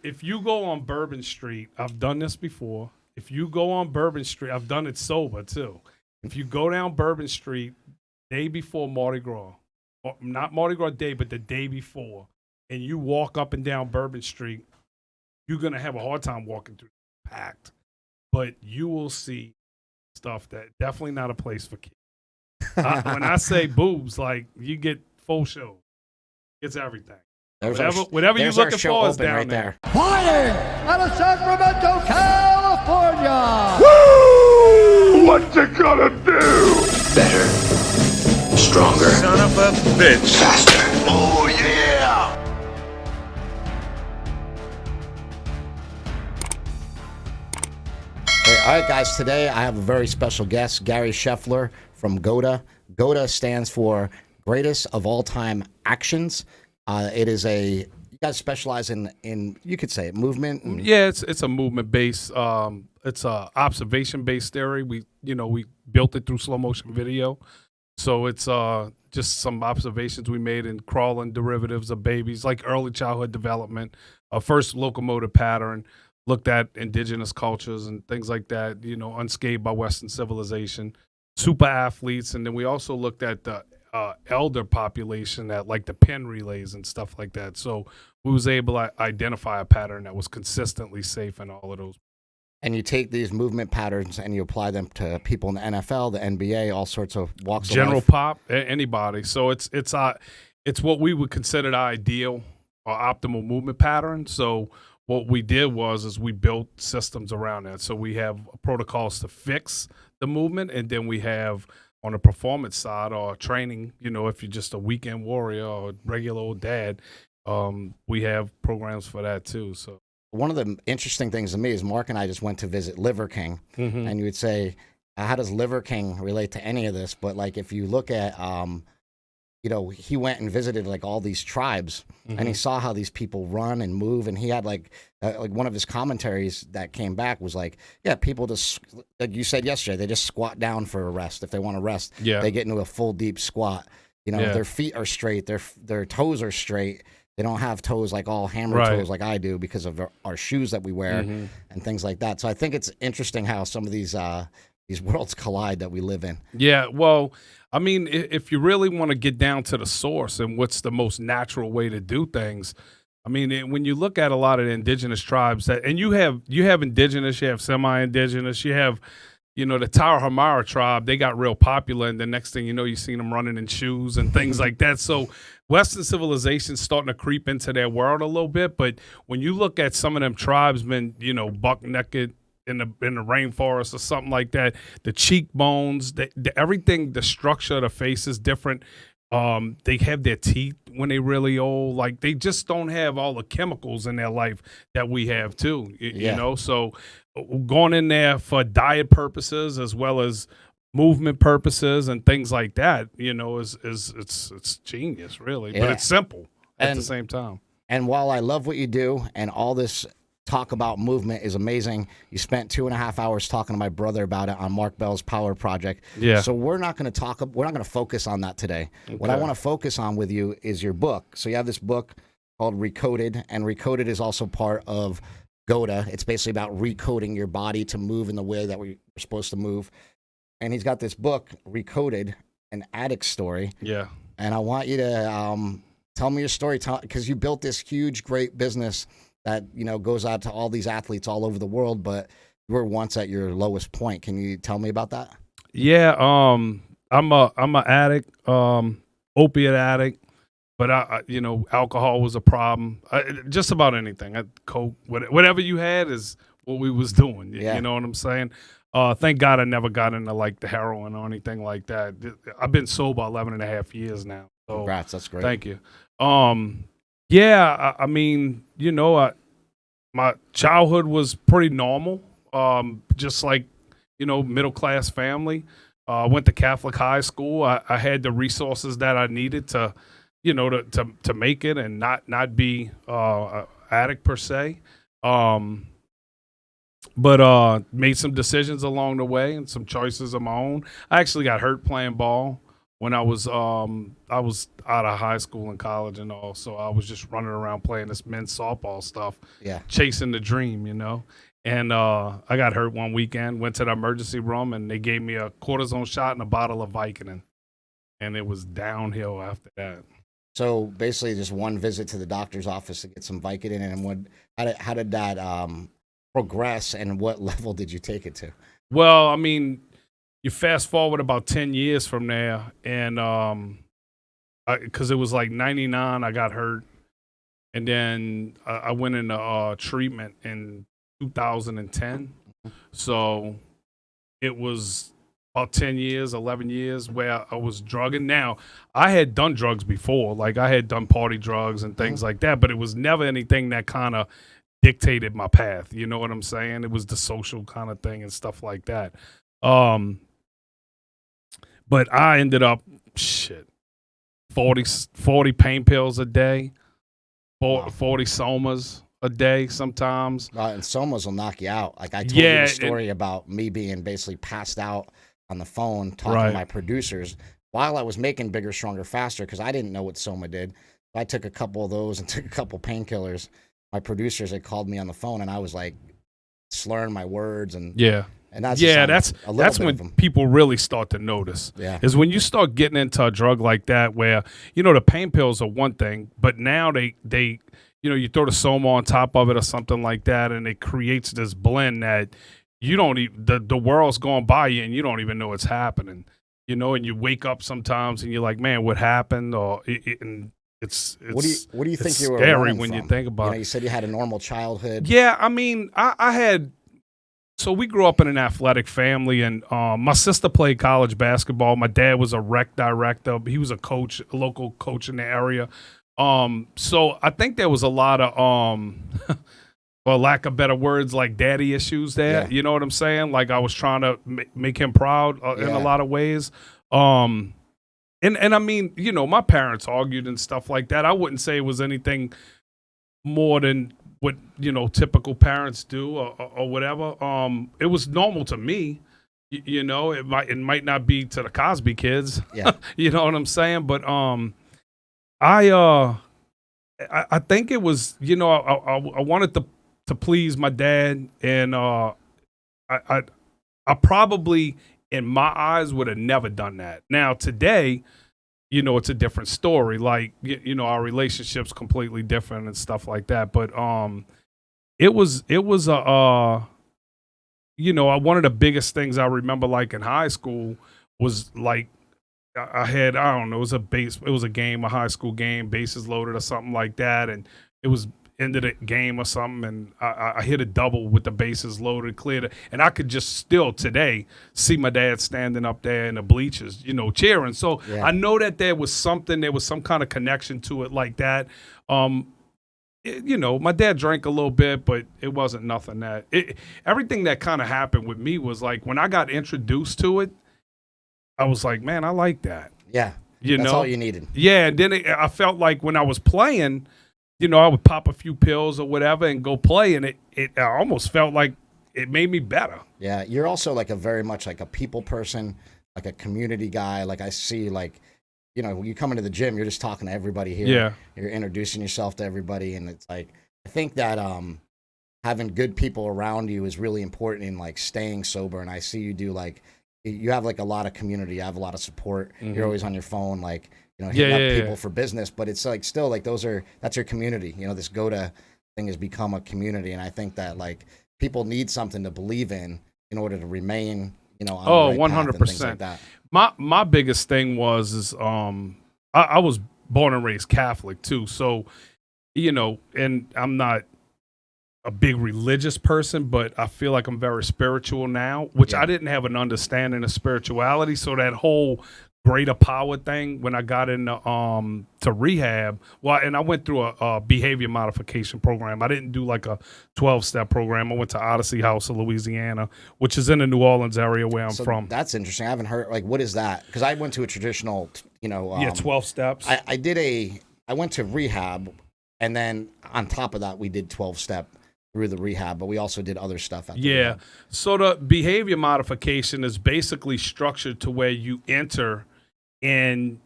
if you go on Bourbon Street, I've done this before. If you go on Bourbon Street, I've done it sober too. If you go down Bourbon Street day before Mardi Gras, or not Mardi Gras day, but the day before, and you walk up and down Bourbon Street, you're gonna have a hard time walking through packed. But you will see stuff that definitely not a place for kids. When I say boobs, like you get full show. It's everything. Whatever you're looking for is down right there. Fighting out of Sacramento, California. Woo! What you gonna do? Better. Stronger. Son of a bitch. Faster. Oh yeah! All right, guys, today I have a very special guest, Gary Scheffler from GOATA. GOATA stands for Greatest of All Time Actions. It is you guys specialize in you could say it, movement. Yeah, it's a movement based. It's a observation based theory. We built it through slow motion video, so it's just some observations we made in crawling derivatives of babies, like early childhood development, first locomotive pattern. Looked at indigenous cultures and things like that, unscathed by Western civilization, super athletes. And then we also looked at the elder population that like the pin relays and stuff like that. So we was able to identify a pattern that was consistently safe in all of those. And you take these movement patterns and you apply them to people in the NFL, the NBA, all sorts of walks of life. General pop, anybody. So it's what we would consider the ideal or optimal movement pattern. So what we did was we built systems around that. So we have protocols to fix the movement, and then we have on the performance side or training, if you're just a weekend warrior or regular old dad, we have programs for that too. So one of the interesting things to me is Mark and I just went to visit Liver King, and you would say, how does Liver King relate to any of this? But like if you look at he went and visited like all these tribes, and he saw how these people run and move, and he had like one of his commentaries that came back was like, yeah, people just, like you said yesterday, they just squat down for a rest. If they want to rest, they get into a full deep squat. Their feet are straight, their toes are straight. They don't have toes like all hammer toes like I do because of our shoes that we wear and things like that. So I think it's interesting how some of these worlds collide that we live in. Yeah, well, I mean, if you really want to get down to the source and what's the most natural way to do things, I mean, when you look at a lot of the indigenous tribes, and you have indigenous, you have semi-indigenous, you have, the Tarahumara tribe, they got real popular, and the next thing you know, you seen them running in shoes and things like that. So Western civilization's starting to creep into their world a little bit, but when you look at some of them tribesmen, buck naked, in the rainforest or something like that, the cheekbones, everything, the structure of the face is different. They have their teeth when they really old. Like they just don't have all the chemicals in their life that we have too. You know, so going in there for diet purposes as well as movement purposes and things like that, it's genius really, but it's simple at the same time. And while I love what you do and all this talk about movement is amazing, you spent 2.5 hours talking to my brother about it on Mark Bell's Power Project. Yeah. So we're not going to focus on that today. Okay. What I want to focus on with you is your book. So you have this book called RECODED, and RECODED is also part of GOATA. It's basically about recoding your body to move in the way that we're supposed to move. And he's got this book, RECODED, an addict story. Yeah. And I want you to tell me your story, because you built this huge, great business that goes out to all these athletes all over the world, but you were once at your lowest point. Can you tell me about that? Yeah, I'm an addict, opiate addict, but alcohol was a problem. Just about anything, coke, whatever you had is what we was doing. You know what I'm saying? Thank God I never got into like the heroin or anything like that. I've been sober 11 and a half years now. So congrats, that's great. Thank you. Yeah, I mean, my childhood was pretty normal, just like, middle class family. Went to Catholic high school. I had the resources that I needed to, to make it and not be an addict per se. But made some decisions along the way and some choices of my own. I actually got hurt playing ball. when I was out of high school and college and all. So I was just running around playing this men's softball stuff, chasing the dream, you know. And I got hurt one weekend, went to the emergency room, and they gave me a cortisone shot and a bottle of Vicodin. And it was downhill after that. So basically just one visit to the doctor's office to get some Vicodin. And how did that progress, and what level did you take it to? Well, I mean, you fast forward about 10 years from there, and because it was like 99, I got hurt. And then I went into treatment in 2010. So it was about 10 years, 11 years where I was drugging. Now, I had done drugs before. Like, I had done party drugs and things like that, but it was never anything that kind of dictated my path. You know what I'm saying? It was the social kind of thing and stuff like that. But I ended up, 40 pain pills a day, 40 somas a day sometimes. And somas will knock you out. Like I told you the story about me being basically passed out on the phone talking to my producers while I was making Bigger, Stronger, Faster, because I didn't know what soma did. I took a couple of those and took a couple painkillers. My producers had called me on the phone, and I was like slurring my words and that's when people really start to notice. Is when you start getting into a drug like that, where the pain pills are one thing, but now they you throw the soma on top of it or something like that, and it creates this blend that you don't even, the world's going by you and you don't even know it's happening. And you wake up sometimes and you're like, man, what happened? Or it's what do you think you were scary when from? you think about it. You said you had a normal childhood. Yeah, I mean, I had. So we grew up in an athletic family, and my sister played college basketball. My dad was a rec director. He was a coach, a local coach in the area. So I think there was a lot of, for lack of better words, like daddy issues there. You know what I'm saying? Like I was trying to make him proud in a lot of ways. And I mean, my parents argued and stuff like that. I wouldn't say it was anything more than what typical parents do or whatever. It was normal to me. It might not be to the Cosby kids. You know what I'm saying? But I think it was I wanted to please my dad, and I probably in my eyes would have never done that. Now today, it's a different story. Like, our relationship's completely different and stuff like that. But it was one of the biggest things I remember, like in high school, was like I had, I don't know, it was a game, a high school game, bases loaded or something like that, and it was end of the game or something, and I hit a double with the bases loaded, cleared it, and I could just still today see my dad standing up there in the bleachers, cheering. So I know that there was some kind of connection to it like that. My dad drank a little bit, but it wasn't nothing that everything that kind of happened with me was like when I got introduced to it, I was like, man, I like that. Yeah. That's all you needed. Yeah. And then I felt like when I was playing, I would pop a few pills or whatever and go play, and it almost felt like it made me better. Yeah, you're also like very much like a people person, like a community guy. Like I see, like, when you come into the gym, you're just talking to everybody here. Yeah. You're introducing yourself to everybody, and it's like, I think that having good people around you is really important in like staying sober. And I see you do like, you have like a lot of community, you have a lot of support. You're always on your phone, like, hitting up people for business, but it's like still like that's your community. This GOATA thing has become a community, and I think that like people need something to believe in order to remain, on the right path and things like that. My biggest thing is I was born and raised Catholic too, so and I'm not a big religious person, but I feel like I'm very spiritual now, which I didn't have an understanding of spirituality. So that whole greater power thing, when I got into to rehab, and I went through a behavior modification program. I didn't do like a 12-step program. I went to Odyssey House of Louisiana, which is in the New Orleans area where I'm from. That's interesting. I haven't heard, like, what is that? Because I went to a traditional, 12 steps. I went to rehab, and then on top of that, we did 12-step through the rehab, but we also did other stuff at the rehab. So the behavior modification is basically structured to where you enter and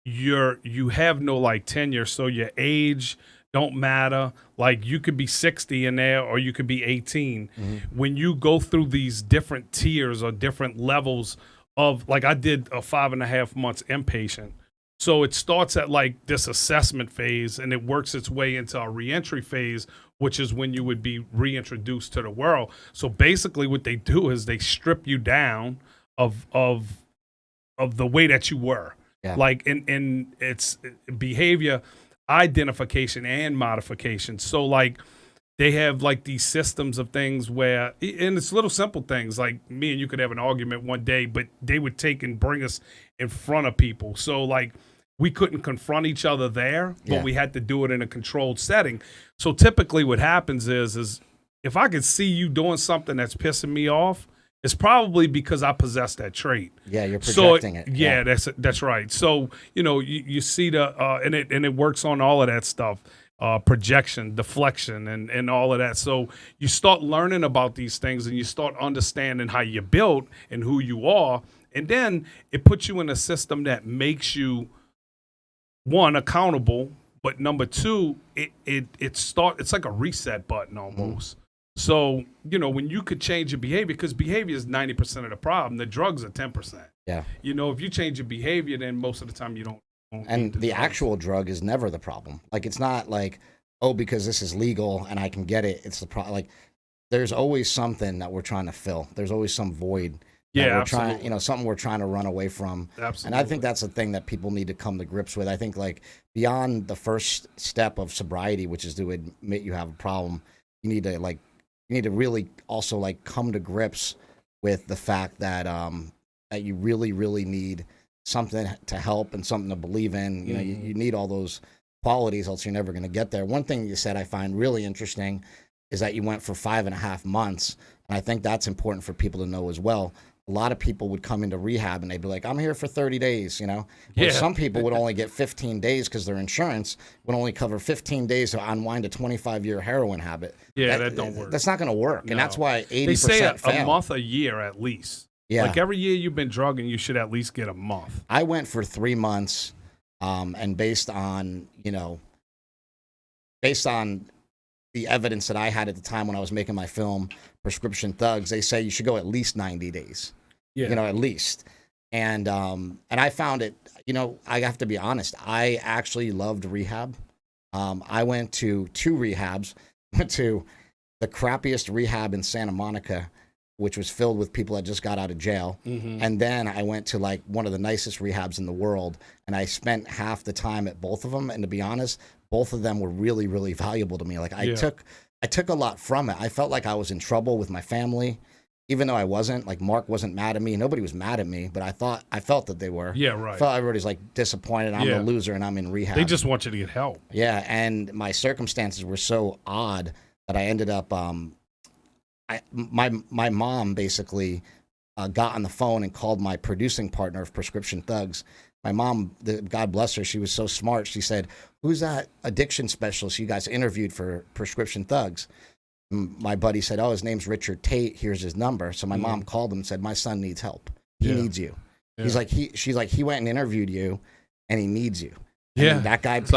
you have no like tenure, so your age don't matter. Like you could be 60 in there or you could be 18. When you go through these different tiers or different levels of, like, I did a 5.5 months inpatient. So it starts at like this assessment phase and it works its way into a reentry phase, which is when you would be reintroduced to the world. So basically what they do is they strip you down of the way that you were. Yeah. Like in it's behavior identification and modification. So like they have like these systems of things where, and it's little simple things like me and you could have an argument one day, but they would take and bring us in front of people. So like we couldn't confront each other there, but we had to do it in a controlled setting. So typically what happens is if I could see you doing something that's pissing me off, it's probably because I possess that trait. Yeah, you're projecting it. Yeah, that's right. So, you see and it works on all of that stuff, projection, deflection, and all of that. So you start learning about these things and you start understanding how you're built and who you are. And then it puts you in a system that makes you, one, accountable, but number two, it's like a reset button almost. So, when you could change your behavior, because behavior is 90% of the problem, the drugs are 10%. Yeah. If you change your behavior, then most of the time you don't And the actual drug is never the problem. Like, it's not like, oh, because this is legal and I can get it, it's the problem. Like, there's always something that we're trying to fill. There's always some void. Yeah, we're trying, something we're trying to run away from. Absolutely. And I think that's a thing that people need to come to grips with. I think, like, beyond the first step of sobriety, which is to admit you have a problem, you need to really also like come to grips with the fact that that you really, really need something to help and something to believe in. You need all those qualities, else you're never going to get there. One thing you said I find really interesting is that you went for 5.5 months, and I think that's important for people to know as well. A lot of people would come into rehab and they'd be like, I'm here for 30 days, Well, some people would only get 15 days because their insurance would only cover 15 days to unwind a 25-year heroin habit. Yeah, that don't work. That's not going to work. No. And that's why 80% they say fail. A month a year at least. Yeah. Like every year you've been drugging, you should at least get a month. I went for 3 months, and based on the evidence that I had at the time when I was making my film, Prescription Thugs, they say you should go at least 90 days. Yeah. At least. And I found it, I have to be honest, I actually loved rehab. I went to 2 rehabs. Went to the crappiest rehab in Santa Monica, which was filled with people that just got out of jail. And then I went to like one of the nicest rehabs in the world, and I spent half the time at both of them. And to be honest, both of them were really, really valuable to me. Like I took a lot from it. I felt like I was in trouble with my family, even though I wasn't. Like Mark wasn't mad at me. Nobody was mad at me, but I felt that they were. Yeah, right. I felt everybody's like disappointed. I'm the loser and I'm in rehab. They just want you to get help. Yeah, and my circumstances were so odd that I ended up my mom basically got on the phone and called my producing partner of Prescription Thugs. My mom, God bless her, she was so smart. She said, "Who's that addiction specialist you guys interviewed for Prescription Thugs?" My buddy said, "Oh, his name's Richard Tate. Here's his number." So my mom called him and said, "My son needs help. He needs you." Yeah. She's like, he went and interviewed you, and he needs you. And that guy picked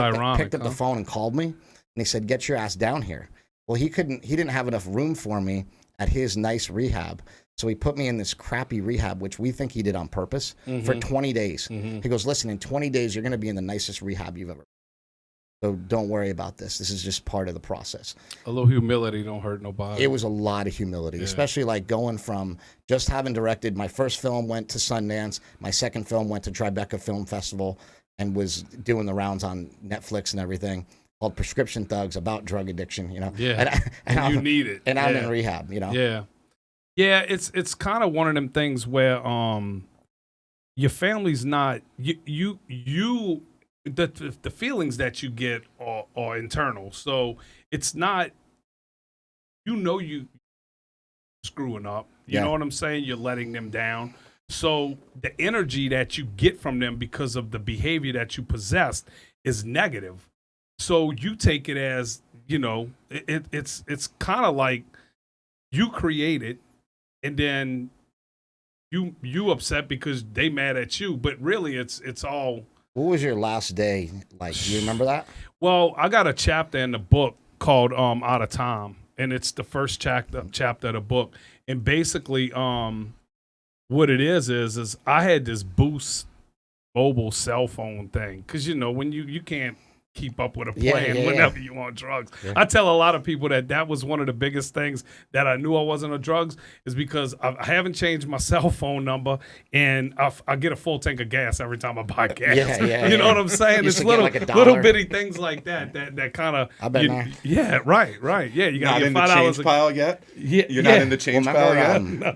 up the phone and called me, and he said, "Get your ass down here." Well, he didn't have enough room for me at his nice rehab. So he put me in this crappy rehab, which we think he did on purpose, for 20 days. He goes, "Listen, in 20 days, you're going to be in the nicest rehab you've ever been. So don't worry about this. This is just part of the process." A little humility don't hurt nobody. It was a lot of humility, especially like going from just having directed. My first film went to Sundance. My second film went to Tribeca Film Festival and was doing the rounds on Netflix and everything, called Prescription Thugs, about drug addiction, Yeah, and you need it. And I'm in rehab, Yeah. Yeah, it's kind of one of them things where your family's not the feelings that you get are internal. So it's not you screwing up. You know what I'm saying? You're letting them down. So the energy that you get from them because of the behavior that you possessed is negative. So you take it as, it's kind of like you create it, and then you upset because they mad at you, but really it's all. What was your last day like? Do you remember that? Well, I got a chapter in the book called Out of Time, and it's the first chapter of the book. And basically, what it is I had this Boost mobile cell phone thing, because when you can't keep up with a plan whenever you on drugs. Yeah. I tell a lot of people that was one of the biggest things that I knew I wasn't on drugs, is because I haven't changed my cell phone number, and I get a full tank of gas every time I buy gas. You know what I'm saying? It's little bitty things like that kind of. I've been there. Yeah, right. Yeah, you got not in the change pile yet. You're not in the change pile yet. No.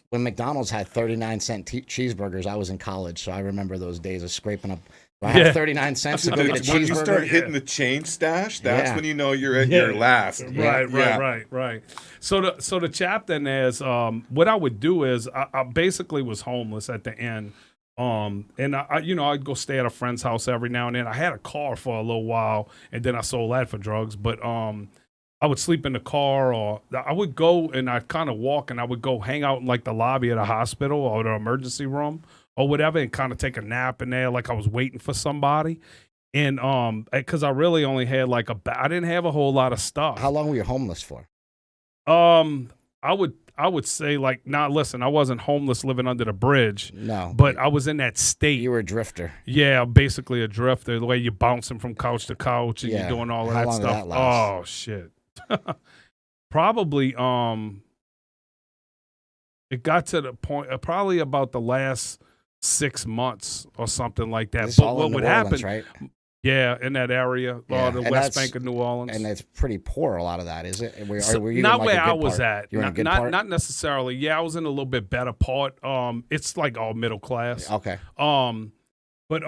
When McDonald's had 39-cent cheeseburgers, I was in college, so I remember those days of scraping up. I have 39 cents to go get a cheeseburger. When you start hitting the change stash, that's when you know you're at your last. Right. So the chapter is what I would do is I basically was homeless at the end. And I'd go stay at a friend's house every now and then. I had a car for a little while, and then I sold that for drugs. But I would sleep in the car, or I would go and I'd kind of walk, and I would go hang out in like the lobby of the hospital or the emergency room or whatever, and kind of take a nap in there like I was waiting for somebody. And because I really only had I didn't have a whole lot of stuff. How long were you homeless for? I would say listen, I wasn't homeless living under the bridge. No. But I was in that state. You were a drifter. Yeah, basically a drifter. The way you're bouncing from couch to couch and you're doing all of that stuff. Did that last? Oh shit. Probably it got to the point probably about the last 6 months or something like that. But what would happen? Right? Yeah, in that area, the West Bank of New Orleans. And it's pretty poor, a lot of that, is it? Were you not in where I good was part? at. You were in a good part? Not necessarily. Yeah, I was in a little bit better part. It's like all middle class. Okay. But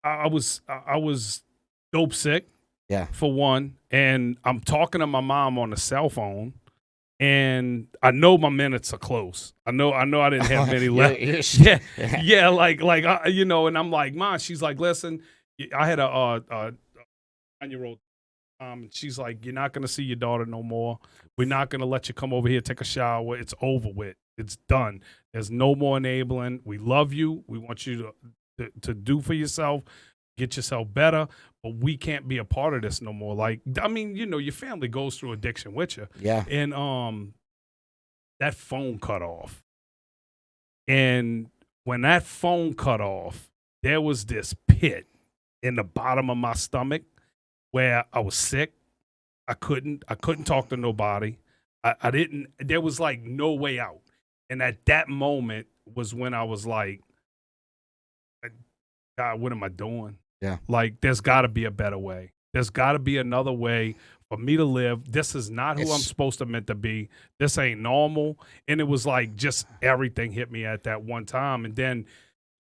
I was dope sick. Yeah. For one, and I'm talking to my mom on the cell phone, and I know my minutes are close. I know I didn't have many left. Yeah, and I'm like, Mom. She's like, listen, I had a 9-year-old. And she's like, you're not gonna see your daughter no more. We're not gonna let you come over here take a shower. It's over with. It's done. There's no more enabling. We love you. We want you to do for yourself. Get yourself better, but we can't be a part of this no more. Your family goes through addiction with you. Yeah. And that phone cut off. And when that phone cut off, there was this pit in the bottom of my stomach where I was sick. I couldn't talk to nobody. There was no way out. And at that moment was when I was like, God, what am I doing? Yeah. There's got to be a better way. There's got to be another way for me to live. This is not who I'm supposed to meant to be. This ain't normal. And it was just everything hit me at that one time. And then,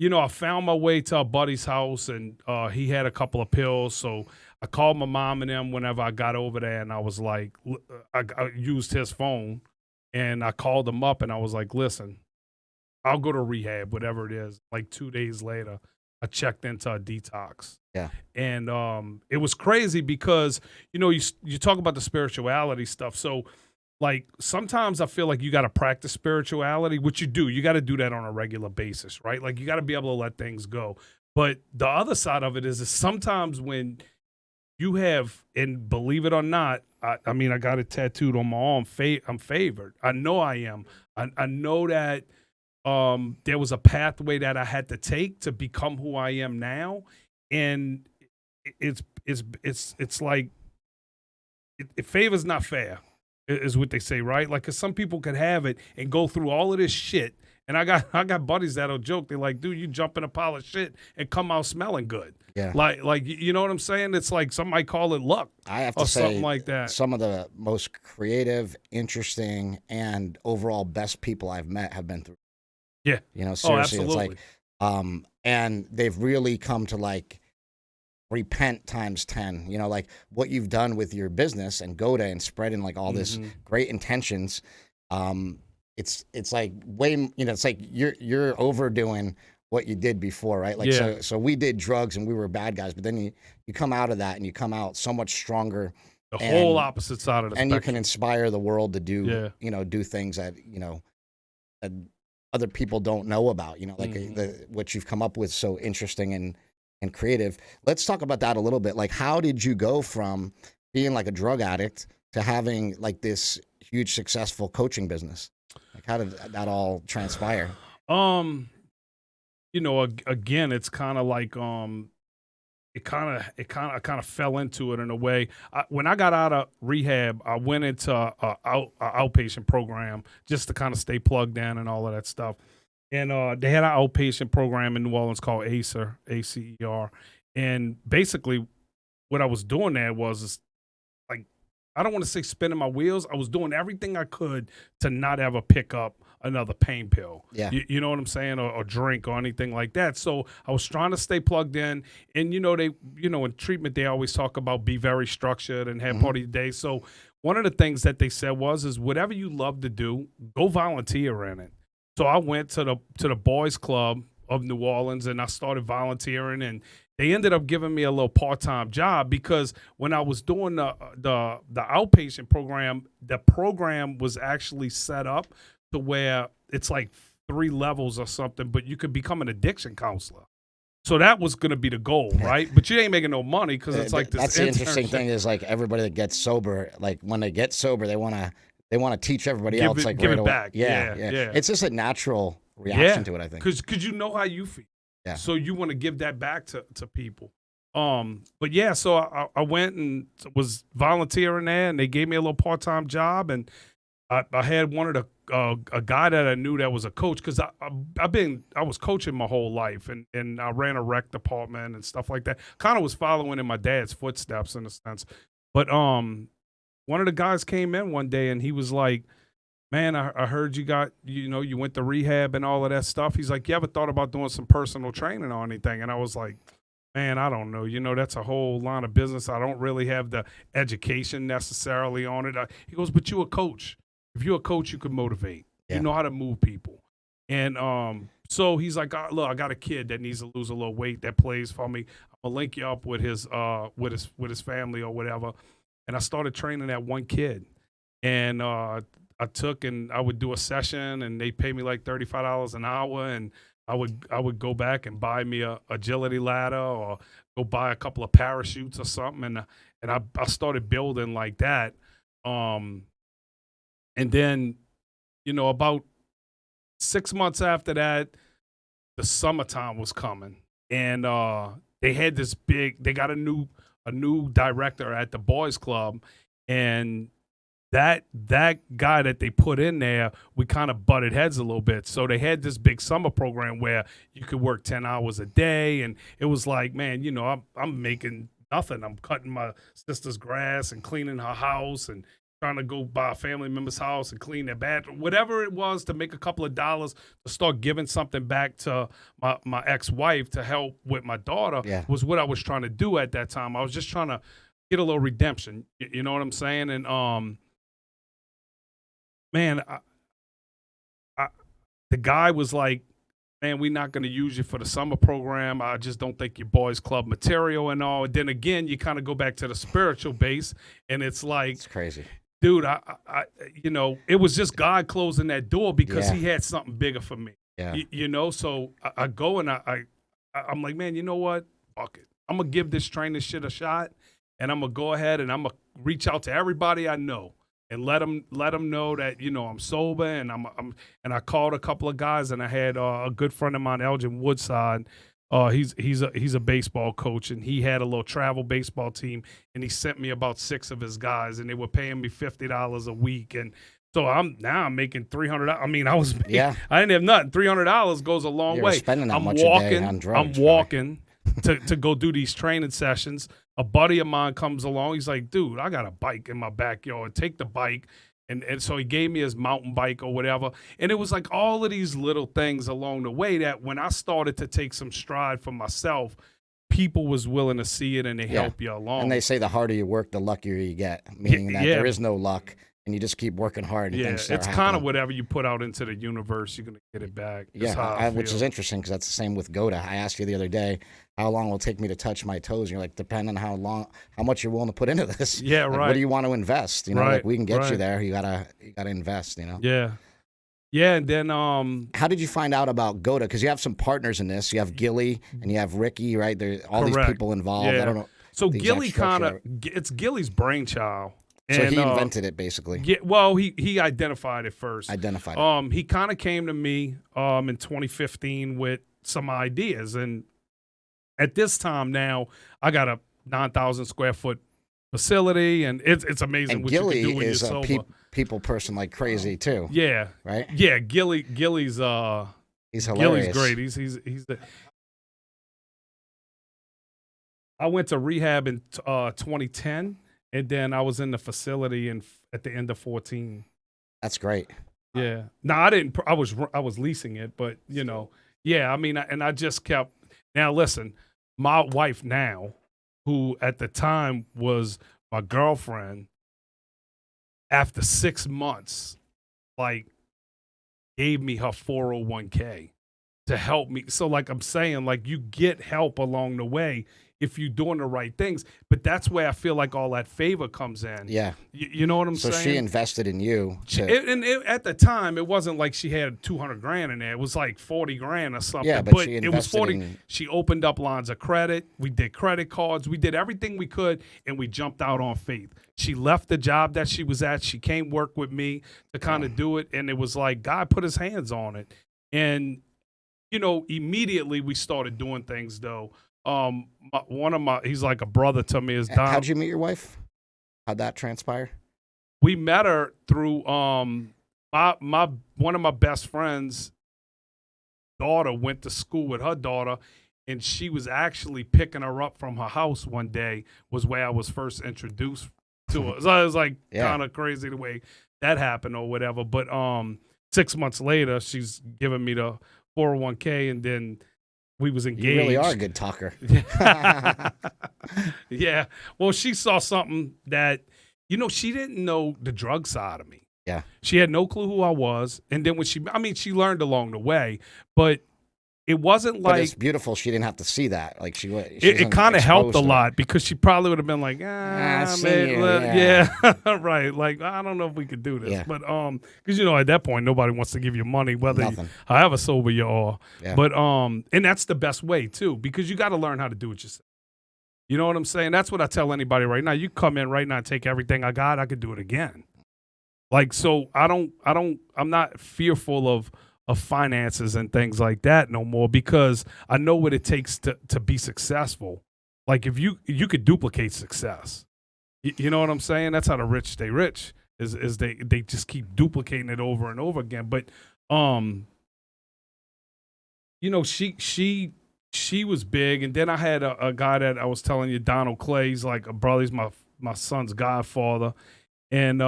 I found my way to a buddy's house, and he had a couple of pills. So I called my mom and them whenever I got over there, and I was like, I used his phone, and I called him up, and I was like, listen, I'll go to rehab, whatever it is. 2 days later, I checked into a detox. Yeah. And it was crazy because, you talk about the spirituality stuff. So, sometimes I feel like you got to practice spirituality, which you do. You got to do that on a regular basis, right? You got to be able to let things go. But the other side of it is sometimes when you have, and believe it or not, I got it tattooed on my arm, I'm favored. I know I am. I know that there was a pathway that I had to take to become who I am now, and it's favor's not fair, is what they say, right? 'Cause some people could have it and go through all of this shit, and I got buddies that'll joke. They're like, dude, you jump in a pile of shit and come out smelling good. Yeah. You know what I'm saying? It's some might call it luck. I have to say, something like that. Some of the most creative, interesting, and overall best people I've met have been through. Yeah. Seriously, absolutely. It's and they've really come to repent times 10. What you've done with your business and GOATA and spreading all this great intentions. It's way, it's you're overdoing what you did before, right? So we did drugs and we were bad guys, but then you come out of that and you come out so much stronger. The whole opposite side of the spectrum. And you can inspire the world to do, do things that, other people don't know about. You know, like what you've come up with so interesting and creative. Let's talk about that a little bit. Like, how did you go from being like a drug addict to having like this huge successful coaching business? Like, how did that all transpire? You know, again, it's kind of like I kind of fell into it in a way. When I got out of rehab, I went into a outpatient program just to kind of stay plugged in and all of that stuff. And they had an outpatient program in New Orleans called ACER, ACER. And basically, what I was doing there was like, I don't want to say spinning my wheels. I was doing everything I could to not ever pick up another pain pill. Yeah. You know what I'm saying? Or drink or anything like that. So I was trying to stay plugged in. And, in treatment, they always talk about be very structured and have part of your day. So one of the things that they said is whatever you love to do, go volunteer in it. So I went to the boys club of New Orleans and I started volunteering, and they ended up giving me a little part-time job because when I was doing the outpatient program, the program was actually set up to where it's like 3 levels or something, but you could become an addiction counselor. So that was going to be the goal, right? But you ain't making no money because it's like this. That's the interesting thing is like everybody that gets sober, like when they get sober, they want to teach everybody else, like give right it away. back. Yeah. It's just a natural reaction to it, I think. Because you know how you feel. Yeah. So you want to give that back to people. But yeah, so I went and was volunteering there, and they gave me a little part-time job, and I had one of the a guy that I knew that was a coach because I was coaching my whole life, and I ran a rec department and stuff like that. Kind of was following in my dad's footsteps in a sense. But one of the guys came in one day and he was like, "Man, I heard you went to rehab and all of that stuff." He's like, "You ever thought about doing some personal training or anything?" And I was like, "Man, I don't know. That's a whole line of business. I don't really have the education necessarily on it." He goes, "But you're a coach. If you're a coach, you can motivate. You know how to move people." And so he's like, "Look, I got a kid that needs to lose a little weight that plays for me. I'll link you up with his family or whatever." And I started training that one kid. And I would do a session, and they pay me like $35 an hour, and I would go back and buy me a agility ladder or go buy a couple of parachutes or something, and I started building like that. And then, about 6 months after that, the summertime was coming, and they had they got a new director at the boys club, and that guy that they put in there, we kind of butted heads a little bit. So they had this big summer program where you could work 10 hours a day, and it was like, man, I'm making nothing. I'm cutting my sister's grass and cleaning her house and trying to go by a family member's house and clean their bathroom, whatever it was to make a couple of dollars to start giving something back to my ex-wife to help with my daughter was what I was trying to do at that time. I was just trying to get a little redemption. You know what I'm saying? And, man, the guy was like, "Man, we're not going to use you for the summer program. I just don't think your boys club material and all." And then again, you kind of go back to the spiritual base, and it's like, it's crazy. Dude, it was just God closing that door because he had something bigger for me. Yeah. So I go and I'm like, man, you know what? Fuck it. I'm going to give this training shit a shot, and I'm going to go ahead and I'm going to reach out to everybody I know and let them know that, I'm sober, and and I called a couple of guys, and I had a good friend of mine, Elgin Woodside. He's a baseball coach, and he had a little travel baseball team, and he sent me about 6 of his guys, and they were paying me $50 a week, and so I'm making $300. I mean, I didn't have nothing. $300 goes a long way. Spending that much a day on drugs, I'm walking to go do these training sessions. A buddy of mine comes along. He's like, "Dude, I got a bike in my backyard. Take the bike." And so he gave me his mountain bike or whatever. And it was like all of these little things along the way that when I started to take some stride for myself, people was willing to see it, and they help you along. And they say the harder you work, the luckier you get, meaning that there is no luck, and you just keep working hard. And things start it's happening. kind of whatever you put out into the universe, you're going to get it back. Which is interesting because that's the same with GOATA. I asked you the other day, how long will it take me to touch my toes? And you're like, depending on how much you're willing to put into this. Yeah, like, right. What do you want to invest? Like we can get you there. You gotta invest. Yeah. Yeah, and then how did you find out about GOATA? Because you have some partners in this. You have Gilly and you have Ricky, right? There's all these people involved. Yeah. I don't know. So Gilly it's Gilly's brainchild. So and, he invented it basically. Yeah, well, he identified it first. Identified it. He kind of came to me in 2015 with some ideas, and at this time now, I got a 9,000 square foot facility, and it's amazing and what Gilly you can do when is you're a sober. people person like crazy too. Yeah, right. Yeah, Gilly's he's hilarious. Gilly's great. He's the. I went to rehab in 2010, and then I was in the facility at the end of 14. That's great. Yeah. No, I didn't. I was leasing it, but yeah. I mean, and I just kept. Now listen, my wife now, who at the time was my girlfriend, after 6 months, like, gave me her 401k to help me. So like I'm saying, like, you get help along the way if you're doing the right things. But that's where I feel like all that favor comes in. Yeah. You know what I'm saying? So she invested in you. At the time, it wasn't like she had 200 grand in there. It was like 40 grand or something. Yeah, but she it was 40. invested She opened up lines of credit. We did credit cards. We did everything we could, and we jumped out on faith. She left the job that she was at. She came work with me to kind of do it, and it was like God put his hands on it. And, immediately we started doing things, though. He's like a brother to me, is Don. How'd you meet your wife? How'd that transpire? We met her through one of my best friends' daughter went to school with her daughter, and she was actually picking her up from her house one day, was where I was first introduced to her. So it was like kind of crazy the way that happened or whatever. But 6 months later, she's giving me the 401k, and then we was engaged. You really are a good talker. Yeah. Well, she saw something that, she didn't know the drug side of me. Yeah. She had no clue who I was. And then she learned along the way, but it wasn't like. But it's beautiful. She didn't have to see that. Like it kind of helped a lot, because she probably would have been like, yeah, right. Like, I don't know if we could do this. Yeah. But, because, at that point, nobody wants to give you money, Nothing. however sober you are. Yeah. But, and that's the best way too, because you got to learn how to do it yourself. You know what I'm saying? That's what I tell anybody right now. You come in right now and take everything I got, I could do it again. Like, so I'm not fearful of finances and things like that no more, because I know what it takes to be successful. Like, if you could duplicate success, you know what I'm saying? That's how the rich stay rich, is they just keep duplicating it over and over again. But, she was big. And then I had a guy that I was telling you, Donald Clay's like a brother. He's my son's godfather. And,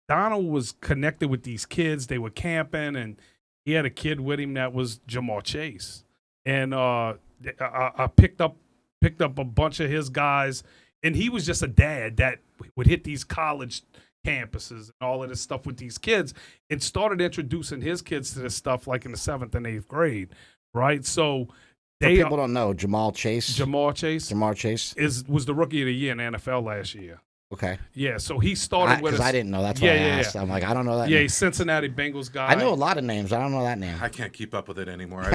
Donald was connected with these kids. They were camping, and he had a kid with him that was Jamal Chase. And I picked up a bunch of his guys, and he was just a dad that would hit these college campuses and all of this stuff with these kids, and started introducing his kids to this stuff like in the 7th and 8th grade, right? So people don't know, Jamal Chase was the rookie of the year in the NFL last year. Okay. Yeah, so he started with us. Because I didn't know. That's why I asked. I'm like, I don't know that name. He's Cincinnati Bengals guy. I know a lot of names. I don't know that name. I can't keep up with it anymore.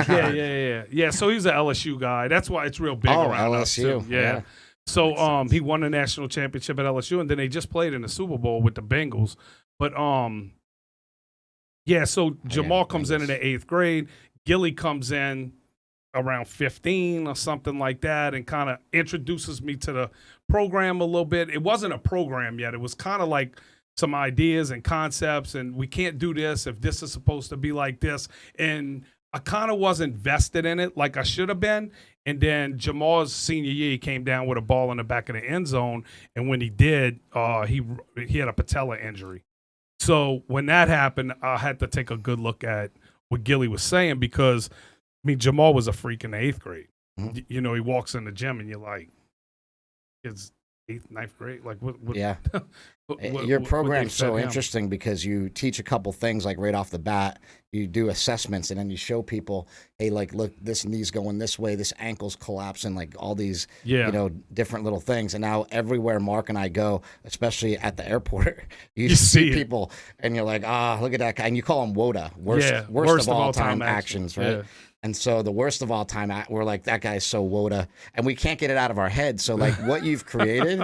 Yeah, so he's an LSU guy. That's why it's real big around us, too. Yeah. So he won the national championship at LSU, and then they just played in the Super Bowl with the Bengals. But, so Jamal comes in the 8th grade. Gilly comes in around 15 or something like that, and kind of introduces me to the program a little bit. It wasn't a program yet. It was kind of like some ideas and concepts, and we can't do this if this is supposed to be like this. And I kind of wasn't vested in it like I should have been. And then Jamal's senior year, he came down with a ball in the back of the end zone, and when he did, he had a patella injury. So when that happened, I had to take a good look at what Gilly was saying, because Jamal was a freak in the 8th grade. Mm-hmm. He walks in the gym and you're like, it's 8th, 9th grade. Like, what? Yeah. Your program's fed so him. interesting because you teach a couple things like right off the bat. You do assessments and then you show people, hey, like, look, this knee's going this way, this ankle's collapsing, like all these, different little things. And now everywhere Mark and I go, especially at the airport, you see people and you're like, look at that guy. And you call him WOTA, worst of all time actions, right? Yeah. And so the worst of all time, we're like, that guy's so WOTA. And we can't get it out of our head. So, like, what you've created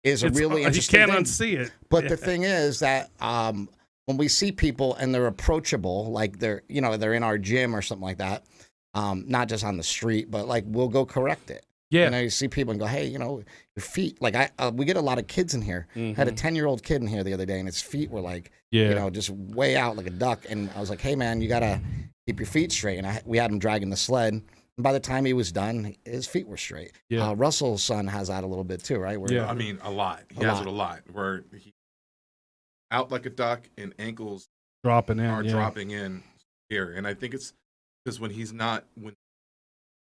is a really interesting thing. You can't unsee it. But the thing is that when we see people and they're approachable, like they're in our gym or something like that, not just on the street, but like we'll go correct it. Yeah. You see people and go, hey, your feet. Like we get a lot of kids in here. I had a 10-year-old kid in here the other day, and his feet were like, just way out like a duck. And I was like, hey, man, you gotta keep your feet straight. And we had him dragging the sled. And by the time he was done, his feet were straight. Yeah. Russell's son has that a little bit too, right? I mean, a lot. He has it a lot. Where he out like a duck and ankles dropping in here. And I think it's because when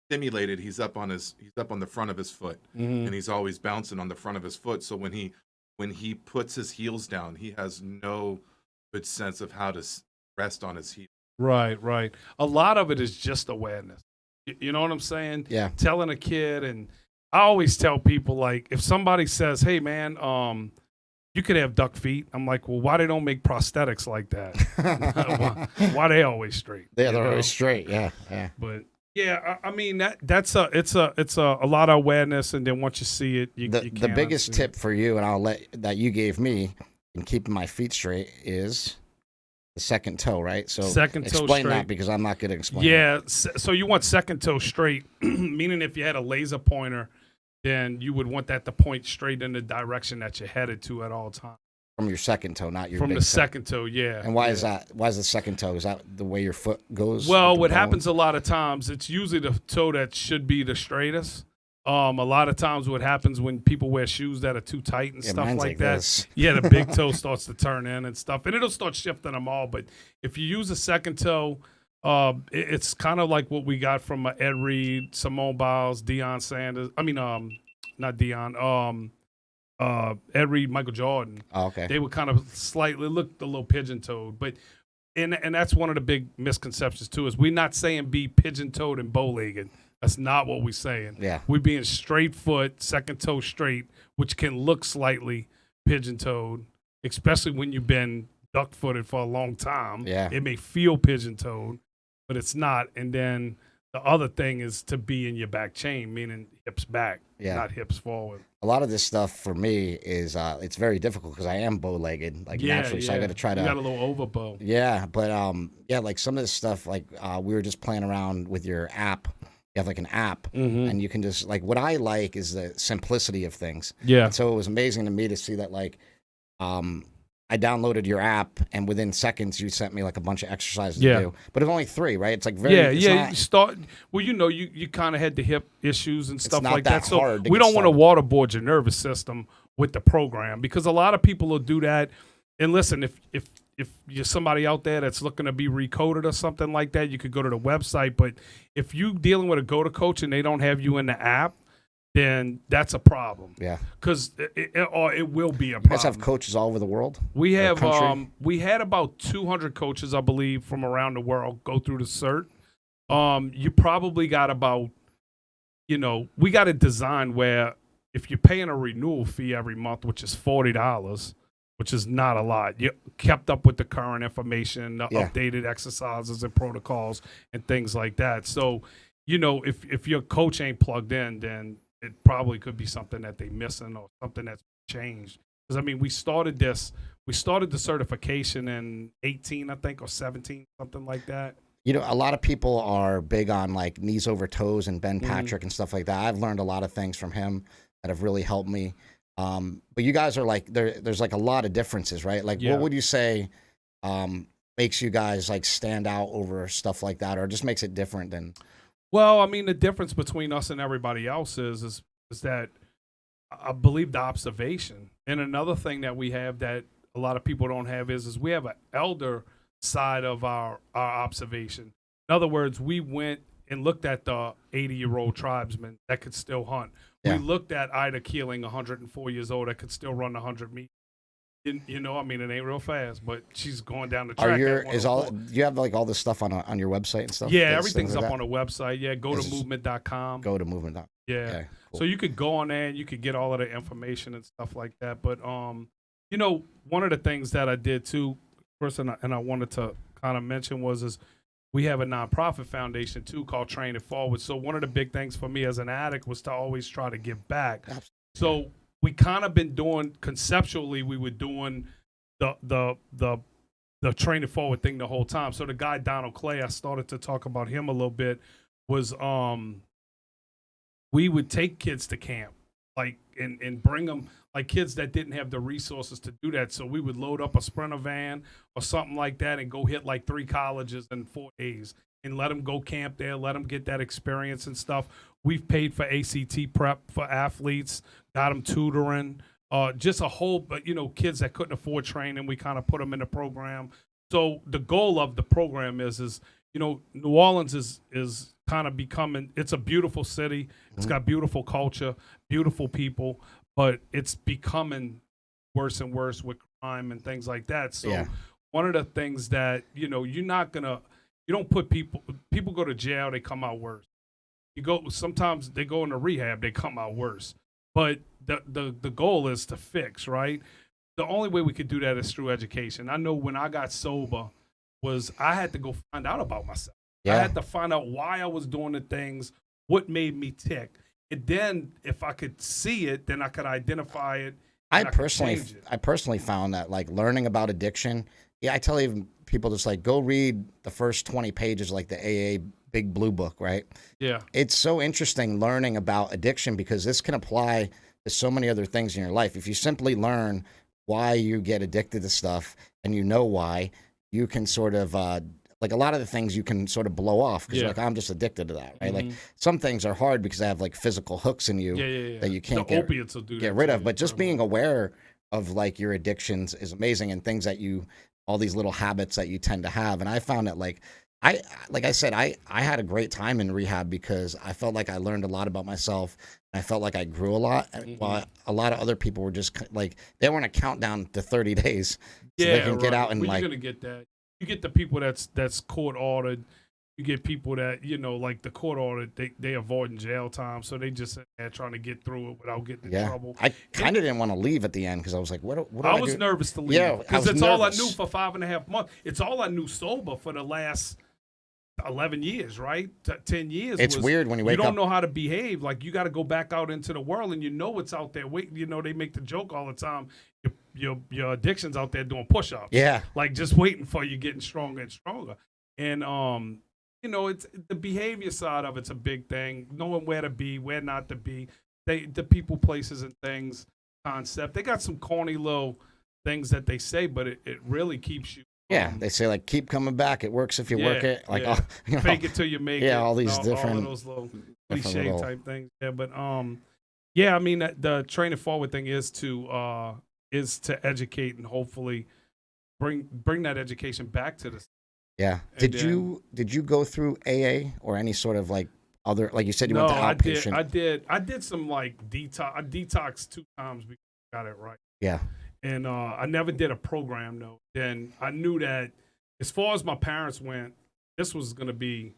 stimulated, he's up on the front of his foot, and he's always bouncing on the front of his foot. So when he puts his heels down, he has no good sense of how to rest on his heels. Right. A lot of it is just awareness. You know what I'm saying? Yeah. Telling a kid, and I always tell people, like, if somebody says, hey, man, you could have duck feet. I'm like, well, why they don't make prosthetics like that? why they always straight? Yeah, they're always straight. Yeah. But yeah, I mean it's a lot of awareness, and then once you see it, the biggest tip for you, and that you gave me in keeping my feet straight is the second toe, right? So second toe explain straight. That because I'm not going to explain. Yeah, so you want second toe straight, meaning if you had a laser pointer, then you would want that to point straight in the direction that you're headed to at all times. From your second toe, not your from big the toe. Second toe, yeah. And why is that? Why is the second toe? Is that the way your foot goes? Well, what happens a lot of times, it's usually the toe that should be the straightest. A lot of times what happens when people wear shoes that are too tight and stuff like that, this. Yeah, the big toe starts to turn in and stuff, and it'll start shifting them all. But if you use a second toe, it's kind of like what we got from Ed Reed, Simone Biles, Deion Sanders. I mean, not Deion. Ed Reed, Michael Jordan. Oh, okay. They were kind of slightly looked a little pigeon-toed, but and that's one of the big misconceptions too. Is we're not saying be pigeon-toed and bow-legged. That's not what we're saying. Yeah. We're being straight foot, second toe straight, which can look slightly pigeon-toed, especially when you've been duck-footed for a long time. Yeah. It may feel pigeon-toed, but it's not. And then the other thing is to be in your back chain, meaning hips back, not hips forward. A lot of this stuff for me is it's very difficult because I am bow-legged, naturally. So I got to try to. You got a little overbow. Yeah, but like some of this stuff, like we were just playing around with your app. You have like an app, and you can just like what I like is the simplicity of things. Yeah. And so it was amazing to me to see that like, I downloaded your app, and within seconds you sent me like a bunch of exercises to do. But it's only 3, right? It's like very You start. Well, you kind of had the hip issues and stuff like that. So we don't want to waterboard your nervous system with the program because a lot of people will do that. And listen, if you're somebody out there that's looking to be recoded or something like that, you could go to the website. But if you're dealing with a GOATA coach and they don't have you in the app, then that's a problem. Yeah. Because it will be a problem. You guys have coaches all over the world? We have we had about 200 coaches, I believe, from around the world go through the cert. You probably got about, we got it designed where if you're paying a renewal fee every month, which is $40, which is not a lot. You kept up with the current information, the updated exercises and protocols and things like that. So, if your coach ain't plugged in, then it probably could be something that they missing or something that's changed. Because, I mean, we started the certification in 18, I think, or 17, something like that. A lot of people are big on like knees over toes and Ben Patrick and stuff like that. I've learned a lot of things from him that have really helped me. But you guys are like, there's like a lot of differences, right? Like, what would you say makes you guys like stand out over stuff like that, or just makes it different than? Well, I mean, the difference between us and everybody else is that I believe the observation. And another thing that we have that a lot of people don't have is we have an elder side of our observation. In other words, we went and looked at the 80-year-old tribesmen that could still hunt. Yeah. We looked at Ida Keeling, 104 years old, that could still run 100 meters. You know, I mean, it ain't real fast, but she's going down the Are track. your at is all? 104. Do you have like all this stuff on your website and stuff? Yeah, Those everything's things up like on the website. Yeah, GOATAMovement.com. Go to movement. Yeah. Okay, cool. So you could go on there and you could get all of the information and stuff like that. But you know, one of the things that I did too, first, and I wanted to kind of mention is we have a nonprofit foundation too called Train It Forward. So one of the big things for me as an addict was to always try to give back. Absolutely. So we kind of been doing conceptually, we were doing the Train It Forward thing the whole time. So the guy Donald Clay, I started to talk about him a little bit, was we would take kids to camp, like and bring them, like kids that didn't have the resources to do that. So we would load up a Sprinter van or something like that and go hit like 3 colleges in 4 days and let them go camp there, let them get that experience and stuff. We've paid for ACT prep for athletes, got them tutoring, just a whole, but you know, kids that couldn't afford training, we kind of put them in the program. So the goal of the program is you know, New Orleans is kind of becoming, it's a beautiful city. It's got beautiful culture, beautiful people, but it's becoming worse and worse with crime and things like that. So one of the things that, you know, you don't put people go to jail, they come out worse. Sometimes they go into rehab, they come out worse. But the goal is to fix, right? The only way we could do that is through education. I know when I got sober was I had to go find out about myself. I had to find out why I was doing the things, what made me tick. And then if I could see it, then I could identify it. I personally found that like learning about addiction. Yeah, I tell even people just like go read the first 20 pages, like the AA Big Blue Book, right? Yeah. It's so interesting learning about addiction because this can apply to so many other things in your life. If you simply learn why you get addicted to stuff and you know why, you can sort of like a lot of the things you can sort of blow off because you're like, I'm just addicted to that, right? Like some things are hard because they have like physical hooks in you that you can't opiates will get rid of. But just being aware of like your addictions is amazing and things that all these little habits that you tend to have. And I found that like I said, I had a great time in rehab because I felt like I learned a lot about myself. And I felt like I grew a lot. While a lot of other people were just like, they were on a countdown to 30 days. So they can get out and you're gonna get that. You get the people that's court ordered. You get people that, you know, like the court ordered, they avoiding jail time, so they just sit there trying to get through it without getting in trouble. I kind of didn't want to leave at the end because I was like, what do I was do? nervous to leave. Yeah, because it's all I knew for 5.5 months. It's all I knew sober for the last 11 years, right? 10 years. It's weird when you wake up. You don't know how to behave. Like, you got to go back out into the world, and you know what's out there. Wait, you know, they make the joke all the time. Your addiction's out there doing push-ups. Yeah. Like, just waiting for you getting stronger and stronger. And, you know, it's the behavior side of it's a big thing. Knowing where to be, where not to be. The people, places, and things concept. They got some corny little things that they say, but it really keeps you. Yeah, they say like keep coming back. It works if you work it. Like you know, fake it till you make it. Yeah, all these different, all of those little cliche type things. Yeah, but yeah, I mean the Train It Forward thing is to educate and hopefully bring that education back to the. Yeah. Did you go through AA or any sort of like other, like you said you went to outpatient? I did some like detox. I detoxed 2 times because I got it right. Yeah. And I never did a program though. Then I knew that as far as my parents went, this was gonna be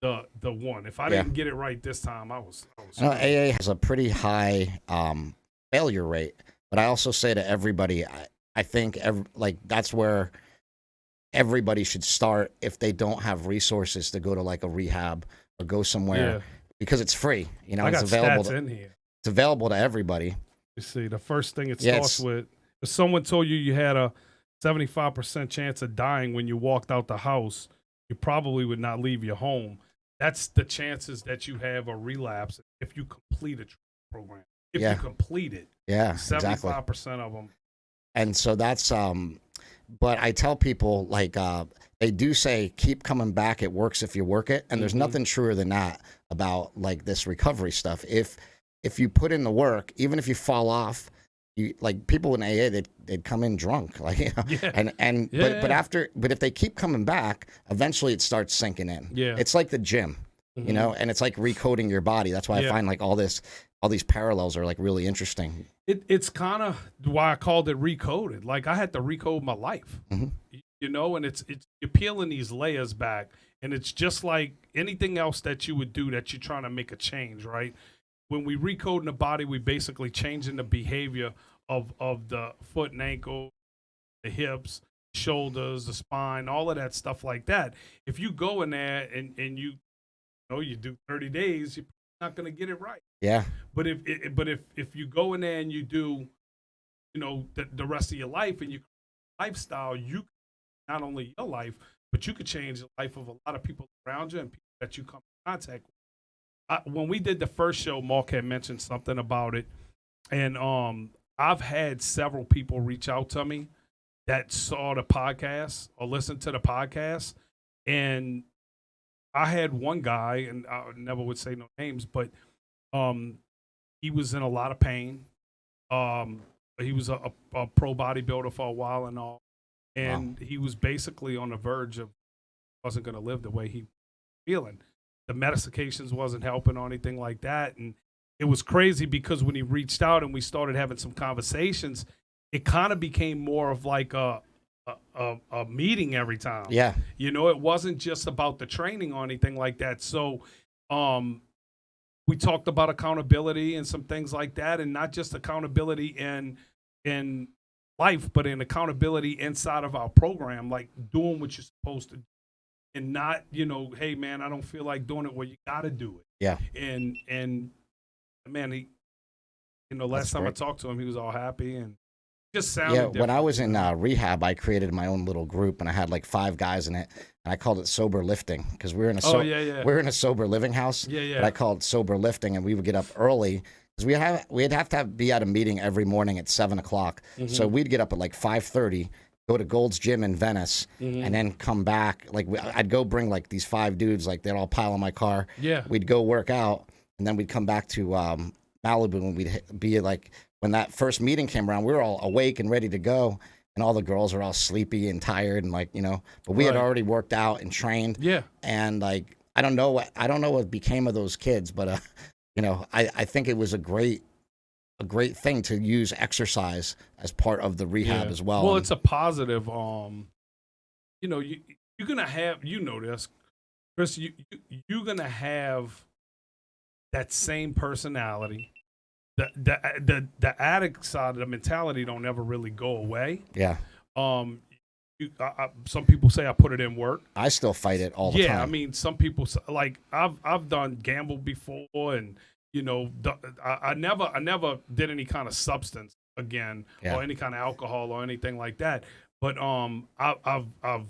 the one. If I didn't get it right this time, I was AA has a pretty high failure rate, but I also say to everybody, I think like that's where everybody should start if they don't have resources to go to like a rehab or go somewhere because it's free. You know, it's available in here. It's available to everybody. You see, the first thing it starts with, if someone told you had a 75% chance of dying when you walked out the house, you probably would not leave your home. That's the chances that you have a relapse if you complete a program. If you complete it. Yeah, 75% of them. And so that's, but I tell people, like, they do say, keep coming back. It works if you work it. And there's nothing truer than that about, like, this recovery stuff. If you put in the work, even if you fall off, you like people in AA, they'd come in drunk, like, you know, but if they keep coming back, eventually it starts sinking in. Yeah, it's like the gym, you know, and it's like recoding your body. That's why I find like all these parallels are like really interesting. It's kind of why I called it recoded. Like I had to recode my life, you know, and it's you're peeling these layers back, and it's just like anything else that you would do that you're trying to make a change, right? When we recode in the body, we basically changing the behavior of the foot and ankle, the hips, shoulders, the spine, all of that stuff like that. If you go in there and you know you do 30 days, you're not going to get it right. Yeah. But if you go in there and you do, you know, the rest of your life and you lifestyle, you not only your life, but you could change the life of a lot of people around you and people that you come in contact with. When we did the first show, Mark had mentioned something about it, and I've had several people reach out to me that saw the podcast or listened to the podcast, and I had one guy, and I never would say no names, but he was in a lot of pain. He was a pro bodybuilder for a while and all, and he was basically on the verge of wasn't going to live the way he was feeling. The medications wasn't helping or anything like that, and it was crazy because when he reached out and we started having some conversations, it kind of became more of like a meeting every time. Yeah. You know, it wasn't just about the training or anything like that. So we talked about accountability and some things like that, and not just accountability in life, but in accountability inside of our program, like doing what you're supposed to do. And not, you know, hey man, I don't feel like doing it. Well, you got to do it. Yeah. And man, he, you know, last time I talked to him, he was all happy and just sounded different. When I was in rehab, I created my own little group, and I had like 5 guys in it, and I called it Sober Lifting because we're in a we're in a sober living house. Yeah. But I called it Sober Lifting, and we would get up early because we'd have to be at a meeting every morning at 7 o'clock. So we'd get up at like 5:30. Go to Gold's Gym in Venice, and then come back. Like I'd go bring like these 5 dudes, like they'd all pile in my car. Yeah, we'd go work out, and then we'd come back to Malibu, and we'd be like, when that first meeting came around, we were all awake and ready to go, and all the girls are all sleepy and tired, and like, you know, but we had already worked out and trained. Yeah, and like I don't know what became of those kids, but you know, I think it was a great thing to use exercise as part of the rehab as well. Well, it's a positive. You know, you're gonna have, you know this, Chris. You're gonna have that same personality. The addict side of the mentality don't ever really go away. Yeah. Some people say I put it in work. I still fight it all the time. Yeah, I mean, some people like I've done gamble before, and you know, I never did any kind of substance again, or any kind of alcohol or anything like that. But I've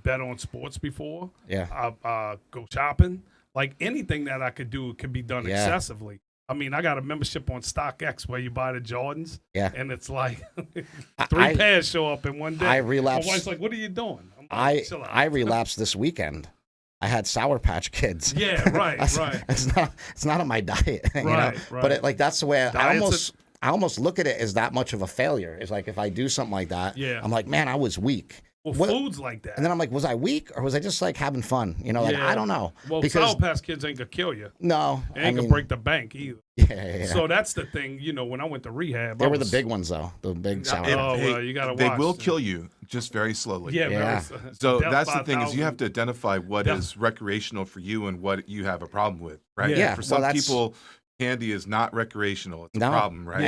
bet on sports before. Yeah. I go shopping. Like anything that I could do could be done excessively. I mean, I got a membership on StockX where you buy the Jordans. Yeah. And it's like 3 pairs show up in one day. I relapsed. My wife's like, "What are you doing?" I'm like, I relapsed this weekend. I had Sour Patch Kids. Yeah, right. It's not on my diet, you know? Right. But like that's the way I almost look at it as that much of a failure. It's like if I do something like that, I'm like, man, I was weak. Well, food's like that. And then I'm like, was I weak or was I just like having fun? You know, like I don't know. Well, Sour Patch Kids ain't gonna kill you. No, it ain't gonna break the bank either. Yeah. So that's the thing. You know, when I went to rehab, they were the big ones though. The big Sour. Well, you gotta watch. They will kill you, just very slowly. Yeah. So that's the thing is you have to identify what is recreational for you and what you have a problem with, right? Yeah. For some people, candy is not recreational. It's a problem, right?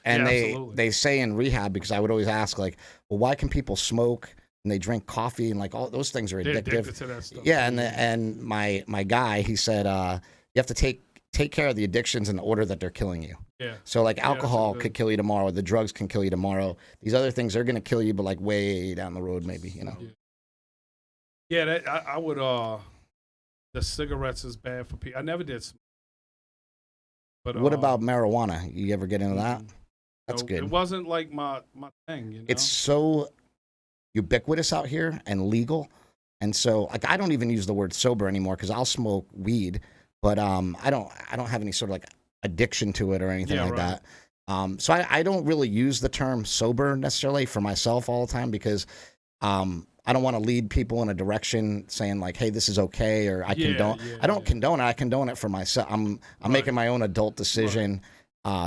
And they say in rehab, because I would always ask like, well, why can people smoke and they drink coffee and like all those things are addictive? They're addicted to that stuff. Yeah, and my guy, he said you have to take care of the addictions in the order that they're killing you. Yeah. So like alcohol could kill you tomorrow, the drugs can kill you tomorrow. These other things are going to kill you, but like way down the road, maybe, you know. Yeah, I would. The cigarettes is bad for people. I never did smoke. But what about marijuana? You ever get into that? That's good. It wasn't like my thing. You know? It's so ubiquitous out here and legal, and so like I don't even use the word sober anymore because I'll smoke weed, but I don't have any sort of like addiction to it or anything like that. So I don't really use the term sober necessarily for myself all the time because I don't want to lead people in a direction saying like, hey, this is okay, or I condone. I don't condone it. I condone it for myself. I'm making my own adult decision.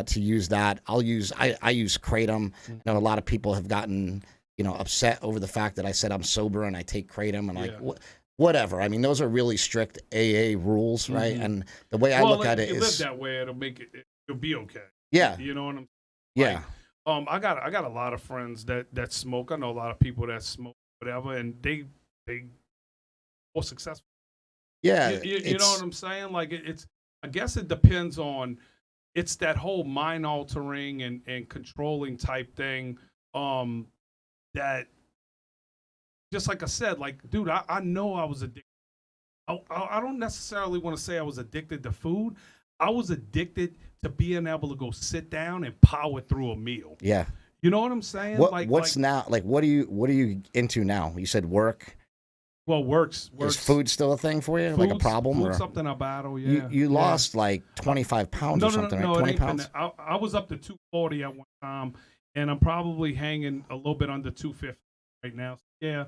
to use that. I use kratom. I know a lot of people have gotten upset over the fact that I said I'm sober and I take kratom and like whatever. I mean, those are really strict AA rules, right? And the way I look at it is, is, live that way, it'll be okay. Yeah, you know what I'm. Yeah. I got a lot of friends that smoke. I know a lot of people that smoke whatever, and they more successful. Yeah, you know what I'm saying? Like it's. I guess it depends on. It's that whole mind altering and controlling type thing. That. Just like I said, like, dude, I know I was addicted. I don't necessarily want to say I was addicted to food. I was addicted to being able to go sit down and power through a meal. Yeah. You know what I'm saying? What are you into now? You said work. Well, works. Is food still a thing for you? Like a problem? Food's or something I battle, yeah. You lost like 25 pounds or something, right? 20 pounds? I was up to 240 at one time, and I'm probably hanging a little bit under 250 right now. Yeah.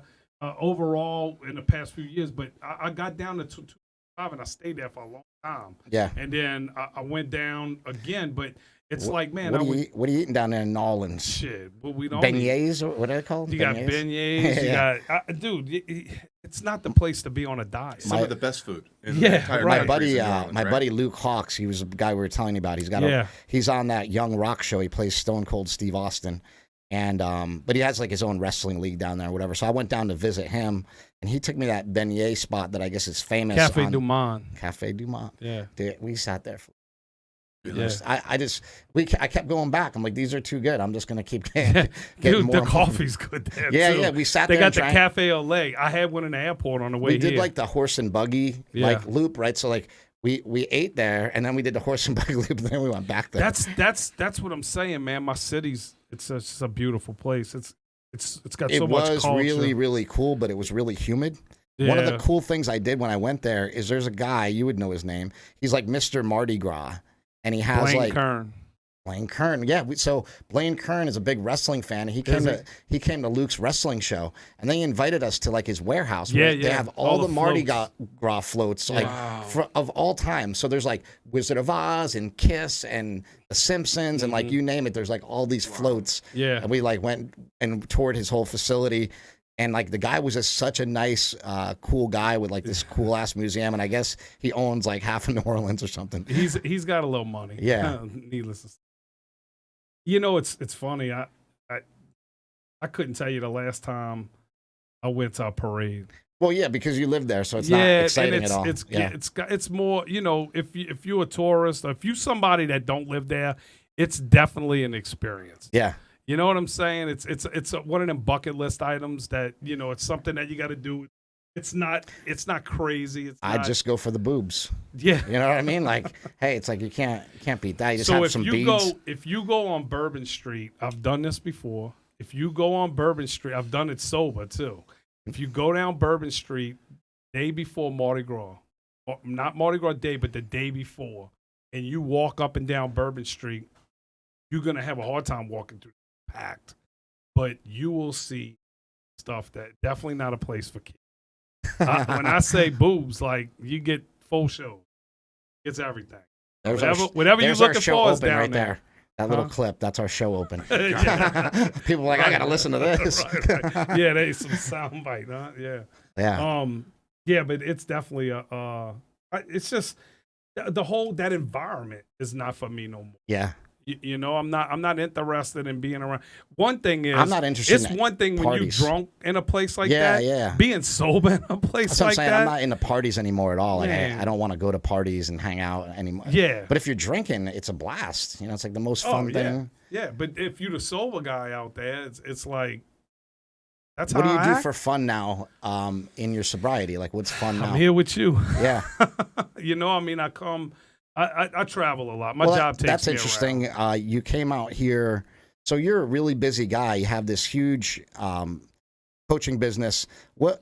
Overall in the past few years, but I got down to 225 and I stayed there for a long time. Yeah. And then I went down again, but it's like, man. What are you eating down there in New Orleans? Shit. Well, we don't beignets, or what are they called? You got beignets. You got, dude, it's not the place to be on a diet. Some of the best food. In the entire my country is in New Orleans, my buddy Luke Hawks, he was the guy we were telling you about. He's on that Young Rock show. He plays Stone Cold Steve Austin. And but he has like his own wrestling league down there or whatever. So I went down to visit him, and he took me that beignet spot that I guess is famous. Cafe Du Monde. Cafe Du Monde. Yeah. Dude, we sat there. Yeah. I kept going back. I'm like, these are too good. I'm just gonna keep getting Dude, more. The coffee's good there too. Yeah. We sat there. They got the Cafe Olay. I had one in the airport on the way here. We did like the horse and buggy like loop, right? So like we ate there, and then we did the horse and buggy loop, and then we went back there. That's what I'm saying, man. My city's it's just a beautiful place. It's got so much culture. It was really, really cool, but it was really humid. Yeah. One of the cool things I did when I went there is there's a guy, you would know his name. He's like Mr. Mardi Gras, and he has Blaine Kern. Yeah, so Blaine Kern is a big wrestling fan. He came to Luke's wrestling show, and they invited us to like his warehouse. Where they have all the Mardi Gras floats of all time. So there's like Wizard of Oz and Kiss and The Simpsons and like you name it. There's like all these floats. Yeah, and we like went and toured his whole facility. And like the guy was just such a nice, cool guy with like this cool ass museum, and I guess he owns like half of New Orleans or something. He's got a little money. Yeah, needless to say. You know, it's funny. I couldn't tell you the last time I went to a parade. Well, yeah, because you live there, so it's not exciting at all. It's more, you know, if you're a tourist, or if you're somebody that don't live there, it's definitely an experience. Yeah. You know what I'm saying? It's one of them bucket list items that, you know, it's something that you got to do. It's not crazy. I just go for the boobs. Yeah. You know what I mean? Like, hey, it's like you can't beat that. You just have some beads. If you go on Bourbon Street, I've done this before. If you go on Bourbon Street, I've done it sober too. If you go down Bourbon Street day before Mardi Gras, or not Mardi Gras day, but the day before, and you walk up and down Bourbon Street, you're gonna have a hard time walking through. Packed, but you will see stuff that definitely not a place for kids. When I say boobs, like you get full show. It's everything. Whatever you're looking for is down right there. That little clip, that's our show open. People are like, I gotta listen to this. Right. Yeah, there's some soundbite, huh? Yeah. Yeah. Yeah, but it's definitely it's just that environment is not for me no more. Yeah. You know, I'm not interested in being around. One thing is, I'm not interested. It's one thing when you're drunk in a place like that. Yeah. Being sober in a place That's like what I'm saying. that. I'm not into parties anymore at all. Like I don't want to go to parties and hang out anymore. Yeah. But if you're drinking, it's a blast. You know, it's like the most fun thing. Yeah. But if you're the sober guy out there, it's like that's what how do you I do act. for fun now? In your sobriety, like what's fun now? I'm here with you. Yeah. You know, I mean, I travel a lot. My job takes me That's interesting. You came out here, so you're a really busy guy. You have this huge coaching business. What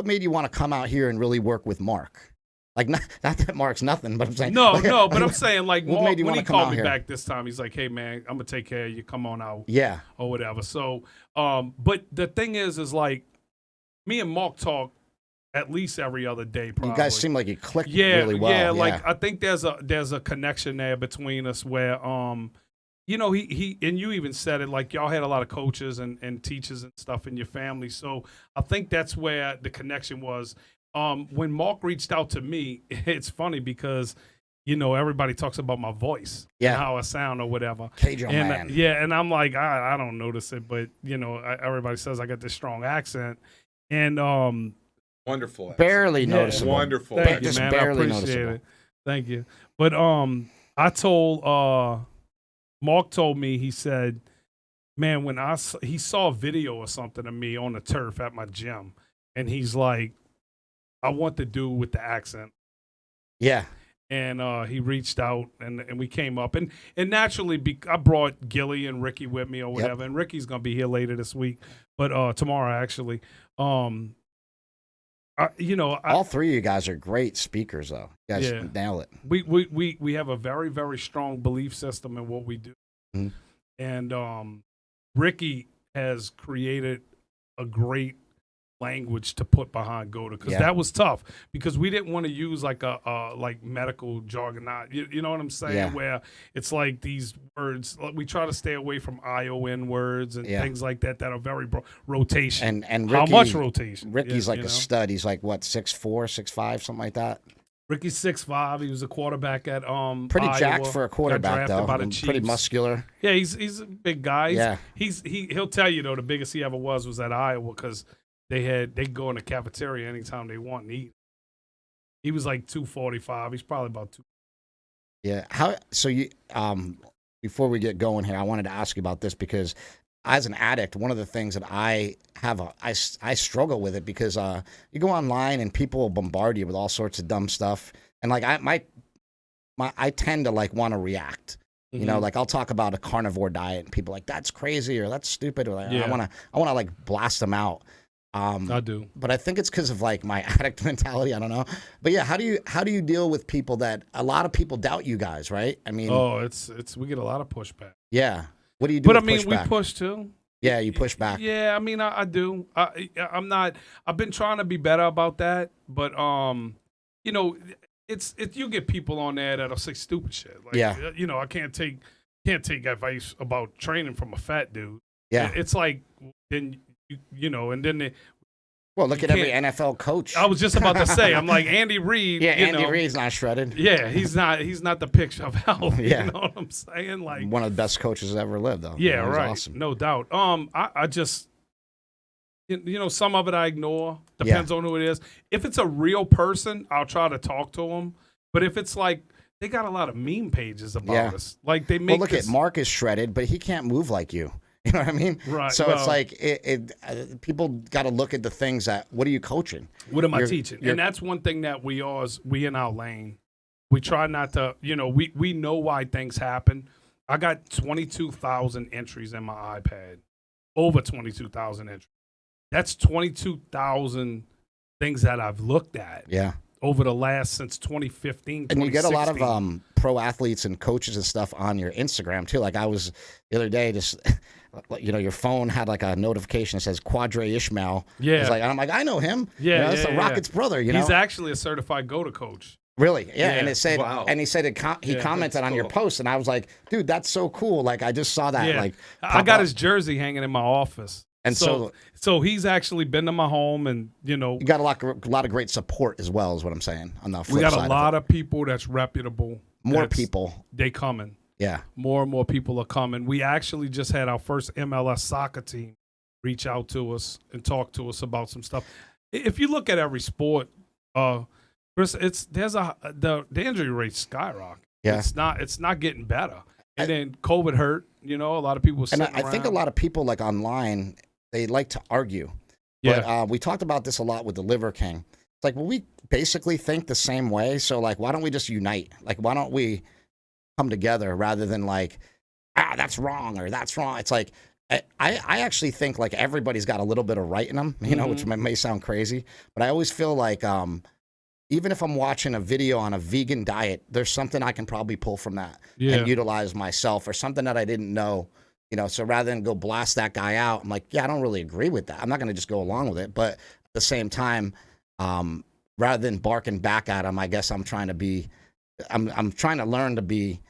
made you want to come out here and really work with Mark? Like, not that Mark's nothing, but I'm saying no. But I'm saying like what Mark, made you when want he to come called out me here? back this time, he's like, "Hey man, I'm gonna take care of you. Come on out." Yeah. Or whatever. So, but the thing is like me and Mark talk at least every other day. Probably. You guys seem like you clicked really well. Yeah, like I think there's a connection there between us where you know, he and you even said it, like y'all had a lot of coaches and teachers and stuff in your family. So I think that's where the connection was. When Mark reached out to me, it's funny because, you know, everybody talks about my voice and how I sound or whatever. Cajun man. Yeah, and I'm like, I don't notice it, but, you know, everybody says I got this strong accent. And wonderful. Barely noticeable. Wonderful. Thank you, Just man. barely I appreciate noticeable. it. Thank you. But I told Mark told me, he said, man, when he saw a video or something of me on the turf at my gym, and he's like, I want to do with the accent. Yeah. And he reached out, and we came up. And naturally, I brought Gilly and Ricky with me or whatever, and Ricky's going to be here later this week, but tomorrow, actually. You know, all three of you guys are great speakers, though. You guys nail it. We have a very, very strong belief system in what we do. Mm-hmm. And Ricky has created a great language to put behind GOATA, because that was tough, because we didn't want to use like a like medical jargon. You know what I'm saying? Yeah. Where it's like these words, we try to stay away from ION words and things like that are very rotation. And Ricky, how much rotation? Ricky's like a stud. He's like what, 6'4", 6'5", something like that. Ricky's 6'5". He was a quarterback at pretty Iowa. jacked for a quarterback, though. Pretty muscular. Yeah, he's a big guy. He'll tell you though, the biggest he ever was at Iowa, because they go in the cafeteria anytime they want and eat. He was like 245. He's probably about 2. Yeah. So you before we get going here, I wanted to ask you about this, because as an addict, one of the things that I struggle with it, because you go online and people will bombard you with all sorts of dumb stuff, and like I tend to like want to react. You know, like I'll talk about a carnivore diet and people are like, that's crazy or that's stupid, or like, I want to like blast them out. I do, but I think it's because of like my addict mentality. I don't know, but yeah, how do you deal with people that a lot of people doubt you guys, right? I mean, we get a lot of pushback. Yeah, what do you do? But with I mean, pushback? we push too. Yeah, you push back. Yeah, I mean, I do. I'm not. I've been trying to be better about that, but you know, it's you get people on there that'll say stupid shit. Like, you know, I can't take advice about training from a fat dude. Yeah, it's like then. You know, and then well, look at every NFL coach. I was just about to say, I'm like Andy Reid. Yeah, Andy Reid's not shredded. Yeah, he's not the picture of health. Yeah. You know what I'm saying? Like one of the best coaches that ever lived, though. Yeah, He's right. Awesome. No doubt. I just, you know, some of it I ignore. Depends on who it is. If it's a real person, I'll try to talk to them. But if it's like, they got a lot of meme pages about us. Like they make. Well, look at Mark is shredded, but he can't move like you. You know what I mean? Right. So it's like people got to look at the things that. What are you coaching? What am I teaching? And that's one thing that we in our lane. We try not to. You know, we know why things happen. I got 22,000 entries in my iPad. Over 22,000 entries. That's 22,000 things that I've looked at. Yeah. Over the last since 2015, and you get a lot of pro athletes and coaches and stuff on your Instagram too. Like I was the other day, just you know, your phone had like a notification that says Quadre Ishmael. Yeah, I'm like, I know him. Yeah, you know, that's the Rockets' brother. You know, he's actually a certified GOATA coach. Really? Yeah. And it said, and he said he commented on your post, and I was like, dude, that's so cool. Like I just saw that. Yeah. Like I got his jersey hanging in my office. And so he's actually been to my home, and you know, you got a lot of great support as well, is what I'm saying. On the flip we got side a lot of people that's reputable. More people, they coming. Yeah, more and more people are coming. We actually just had our first MLS soccer team reach out to us and talk to us about some stuff. If you look at every sport, Chris, the injury rate skyrocket. Yeah, it's not getting better. And then COVID hurt. You know, a lot of people. And I think a lot of people like online. They like to argue. But we talked about this a lot with the Liver King. It's like, well, we basically think the same way. So, like, why don't we just unite? Like, why don't we come together rather than like, that's wrong or that's wrong? It's like, I actually think like everybody's got a little bit of right in them, you know, which may sound crazy. But I always feel like even if I'm watching a video on a vegan diet, there's something I can probably pull from that and utilize myself, or something that I didn't know. You know, so rather than go blast that guy out, I'm like, I don't really agree with that. I'm not going to just go along with it. But at the same time, rather than barking back at them, I guess I'm trying to be, I'm trying to learn to be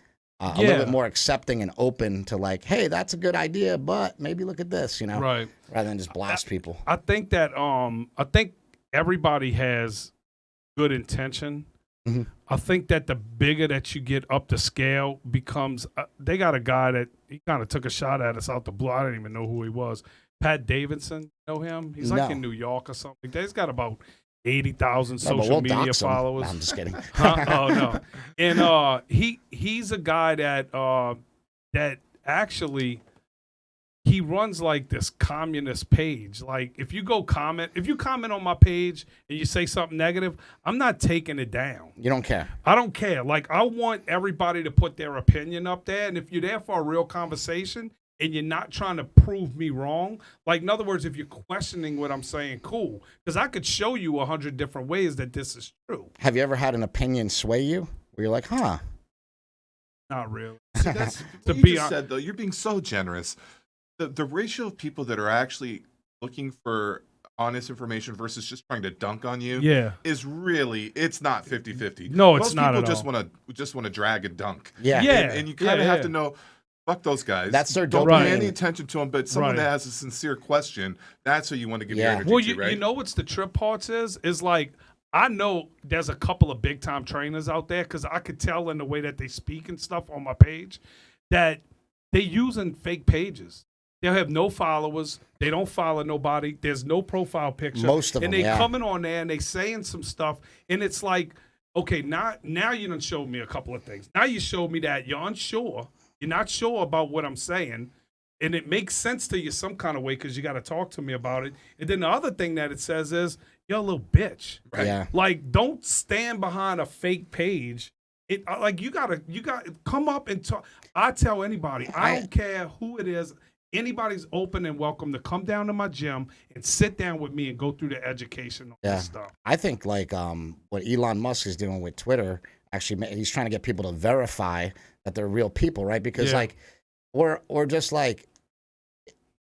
a little bit more accepting and open to like, hey, that's a good idea, but maybe look at this, you know, Right. rather than just blast people. I think that I think everybody has good intention. Mm-hmm. I think that the bigger that you get up the scale becomes, they got a guy that he kind of took a shot at us out the blue. I didn't even know who he was. Pat Davidson, know him? He's like in New York or something. He's got about 80,000 social media followers. No, I'm just kidding. Oh no! And he's a guy that actually he runs like this communist page. Like if you comment on my page and you say something negative, I'm not taking it down. You don't care. I don't care. Like I want everybody to put their opinion up there, and if you're there for a real conversation and you're not trying to prove me wrong, like in other words, if you're questioning what I'm saying, cool, because I could show you 100 different ways that this is true. Have you ever had an opinion sway you where you're like, huh? Not really. See, that's To what you be just hon- said, though. You're being so generous. The ratio of people that are actually looking for honest information versus just trying to dunk on you Yeah. is really, it's not 50-50. No, it's Most not people at just want to drag and dunk. Yeah. Yeah. And you kind of have yeah. to know, fuck those guys. That's their Don't dopamine. pay any attention to them, but someone Right. that has a sincere question, that's who you want to give your Yeah. energy Well, to, right? you know what's the trip parts is like I know there's a couple of big time trainers out there because I could tell in the way that they speak and stuff on my page that they using fake pages. They'll have no followers. They don't follow nobody. There's no profile picture. Most of and them, they yeah. coming on there and they saying some stuff, and it's like, okay, now you done showed me a couple of things. Now you showed me that you're unsure. You're not sure about what I'm saying, and it makes sense to you some kind of way because you got to talk to me about it. And then the other thing that it says is, you're a little bitch. Right. Yeah. Like, don't stand behind a fake page. It like you gotta come up and talk. I tell anybody, I don't care who it is. Anybody's open and welcome to come down to my gym and sit down with me and go through the education on this stuff. I think like what Elon Musk is doing with Twitter, actually, he's trying to get people to verify that they're real people, right? Because like, or just like,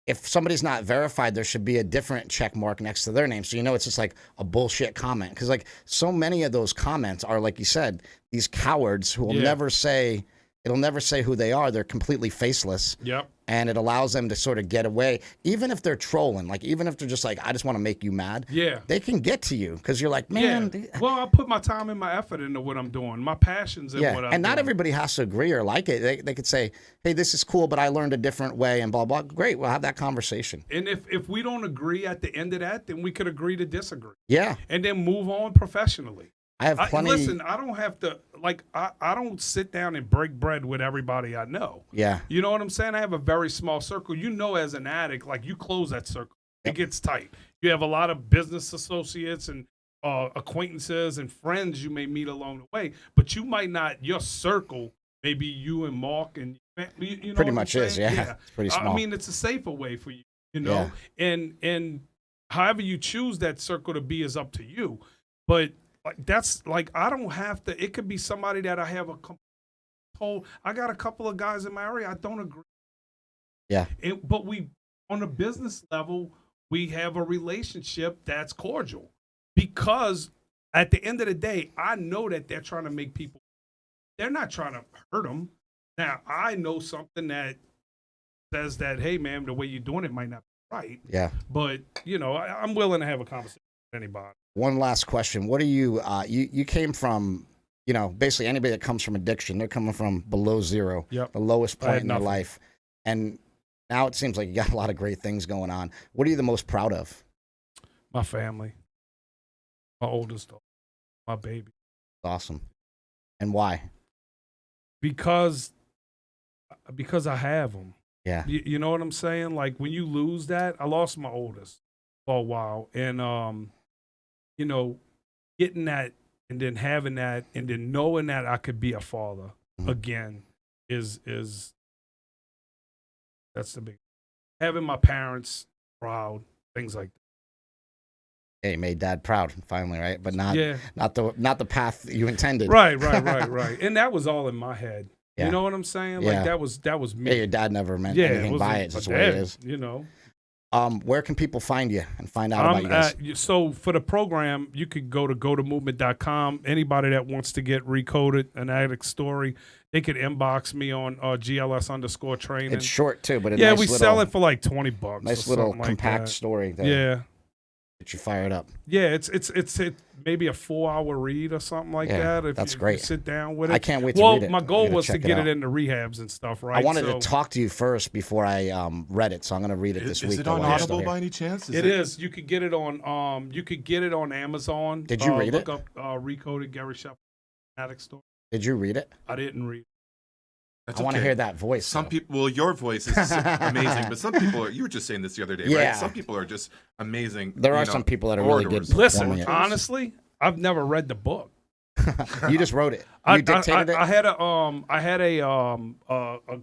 if somebody's not verified, there should be a different check mark next to their name. So, you know, it's just like a bullshit comment. Because like so many of those comments are, like you said, these cowards who will never say, it'll never say who they are. They're completely faceless. Yep. And it allows them to sort of get away, even if they're trolling, like even if they're just like, I just want to make you mad. Yeah. They can get to you because you're like, man. Yeah. Well, I put my time and my effort into what I'm doing, my passions in what I'm doing. And not everybody has to agree or like it. They could say, hey, this is cool, but I learned a different way and blah, blah. Great. We'll have that conversation. And if we don't agree at the end of that, then we could agree to disagree. Yeah. And then move on professionally. I have plenty. Listen, I don't have to, like, I don't sit down and break bread with everybody I know. Yeah. You know what I'm saying? I have a very small circle. You know, as an addict, like, you close that circle. It gets tight. You have a lot of business associates and acquaintances and friends you may meet along the way, but you might not, your circle, maybe you and Mark and, you know Pretty what much I'm is, saying? yeah. It's pretty small. I mean, it's a safer way for you, you know? And however you choose that circle to be is up to you. But, like, that's like, I don't have to, it could be somebody that I have I got a couple of guys in my area I don't agree. Yeah. But we, on a business level, we have a relationship that's cordial because at the end of the day, I know that they're trying to make people, they're not trying to hurt them. Now, I know something that says that, hey, man, the way you're doing it might not be right. Yeah. But, you know, I'm willing to have a conversation with anybody. One last question. What are you, you came from, you know, basically anybody that comes from addiction, they're coming from below zero, Yep. the lowest I had point in their nothing. life. And now it seems like you got a lot of great things going on. What are you the most proud of? My family, my oldest daughter, my baby. Awesome. And why? Because I have them. Yeah. You know what I'm saying? Like, when you lose that, I lost my oldest for a while. And, you know, getting that and then having that and then knowing that I could be a father again is that's the big, having my parents proud, things like that. Hey, made dad proud finally, right? But not Yeah. not the path you intended. Right. And that was all in my head. Yeah. You know what I'm saying? Yeah. Like, that was me. Yeah, your dad never meant Yeah, anything by it. It's my just the way it dad, is. You know, Where can people find you and find out about you guys? So for the program, you could go to GOATAMovement.com. Anybody that wants to get Recoded, an addict story, they could inbox me on GLS_training. It's short too, but we sell it for like $20. Nice little compact story. Yeah. Get you fired up. Yeah, it's maybe a 4-hour read or something like that. That's great. If you sit down with it. I can't wait to read it. My goal was to get it into rehabs and stuff, right? I wanted to talk to you first before I read it, so I'm going to read it this week. Is it on Audible by any chance? It is. You could get it on Amazon. Did you read look it? Look up Recoded Gary Scheffler Addict Story. Did you read it? I didn't read it. I want to hear that voice. Some people, well, your voice is amazing, but some people are, you were just saying this the other day, right? Some people are just amazing. There are some people that are really good. Listen, honestly, I've never read the book. You just wrote it. You dictated it? I had a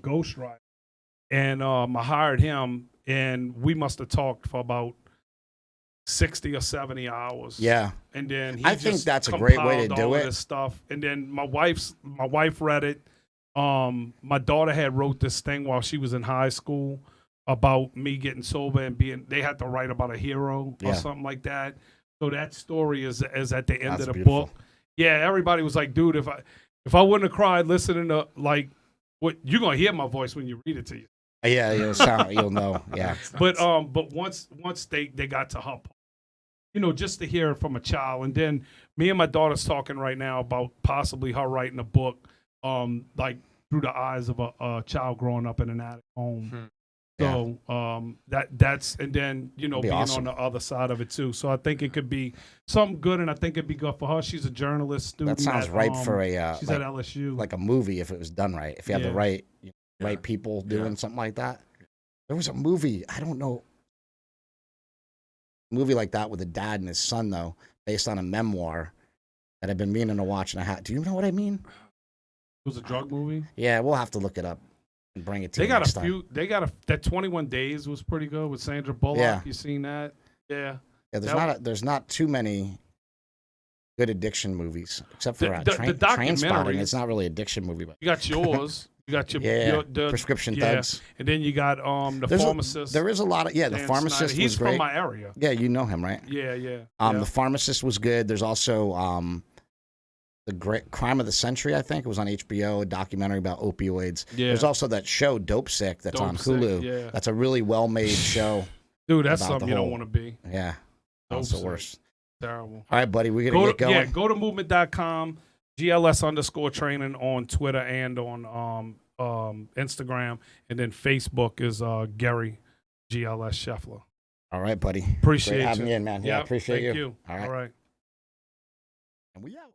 ghostwriter, and I hired him, and we must have talked for about 60 or 70 hours. Yeah. And then I think that's a great way to do it. This stuff. And then my wife read it. My daughter had wrote this thing while she was in high school about me getting sober and they had to write about a hero or something like that. So that story is at the end of the book. Yeah, everybody was like, dude, if I wouldn't have cried listening to like what you're gonna hear my voice when you read it to you. Yeah, you'll know. Yeah. But once they got to her, just to hear it from a child, and then me and my daughter's talking right now about possibly her writing a book. Like through the eyes of a child growing up in an addict home. So that's and then being awesome on the other side of it too. So I think it could be something good, and I think it'd be good for her. She's a journalist student. That sounds ripe for she's at LSU, like a movie if it was done right. If you have the right people doing something like that. There was a movie, I don't know, movie like that with a dad and his son though, based on a memoir that I've been meaning to watch, and do you know what I mean? It was a drug movie. Yeah, we'll have to look it up and bring it to you. They got that 21 Days was pretty good with Sandra Bullock. Yeah. You seen that? Yeah. Yeah. There's not too many good addiction movies except for Train Spotting. It's not really an addiction movie, but you got yours. You got your Prescription Thugs, and then you got the Pharmacist. There is a lot of the Pharmacist. He's was great. from my area. Yeah, you know him, right? Yeah. The Pharmacist was good. There's also the Great Crime of the Century. I think it was on HBO, a documentary about opioids. Yeah. There's also that show Dope Sick that's on Hulu. Yeah. That's a really well-made show. Dude, that's something you don't want to be. Yeah, that's the worst. Terrible. All right, buddy, we're gonna get going. Yeah, go to movement.com, GLS_training on Twitter and on Instagram, and then Facebook is Gary GLS Scheffler. All right, buddy. Appreciate Great having you in, man. Yeah, appreciate you. All right. All right. And we out.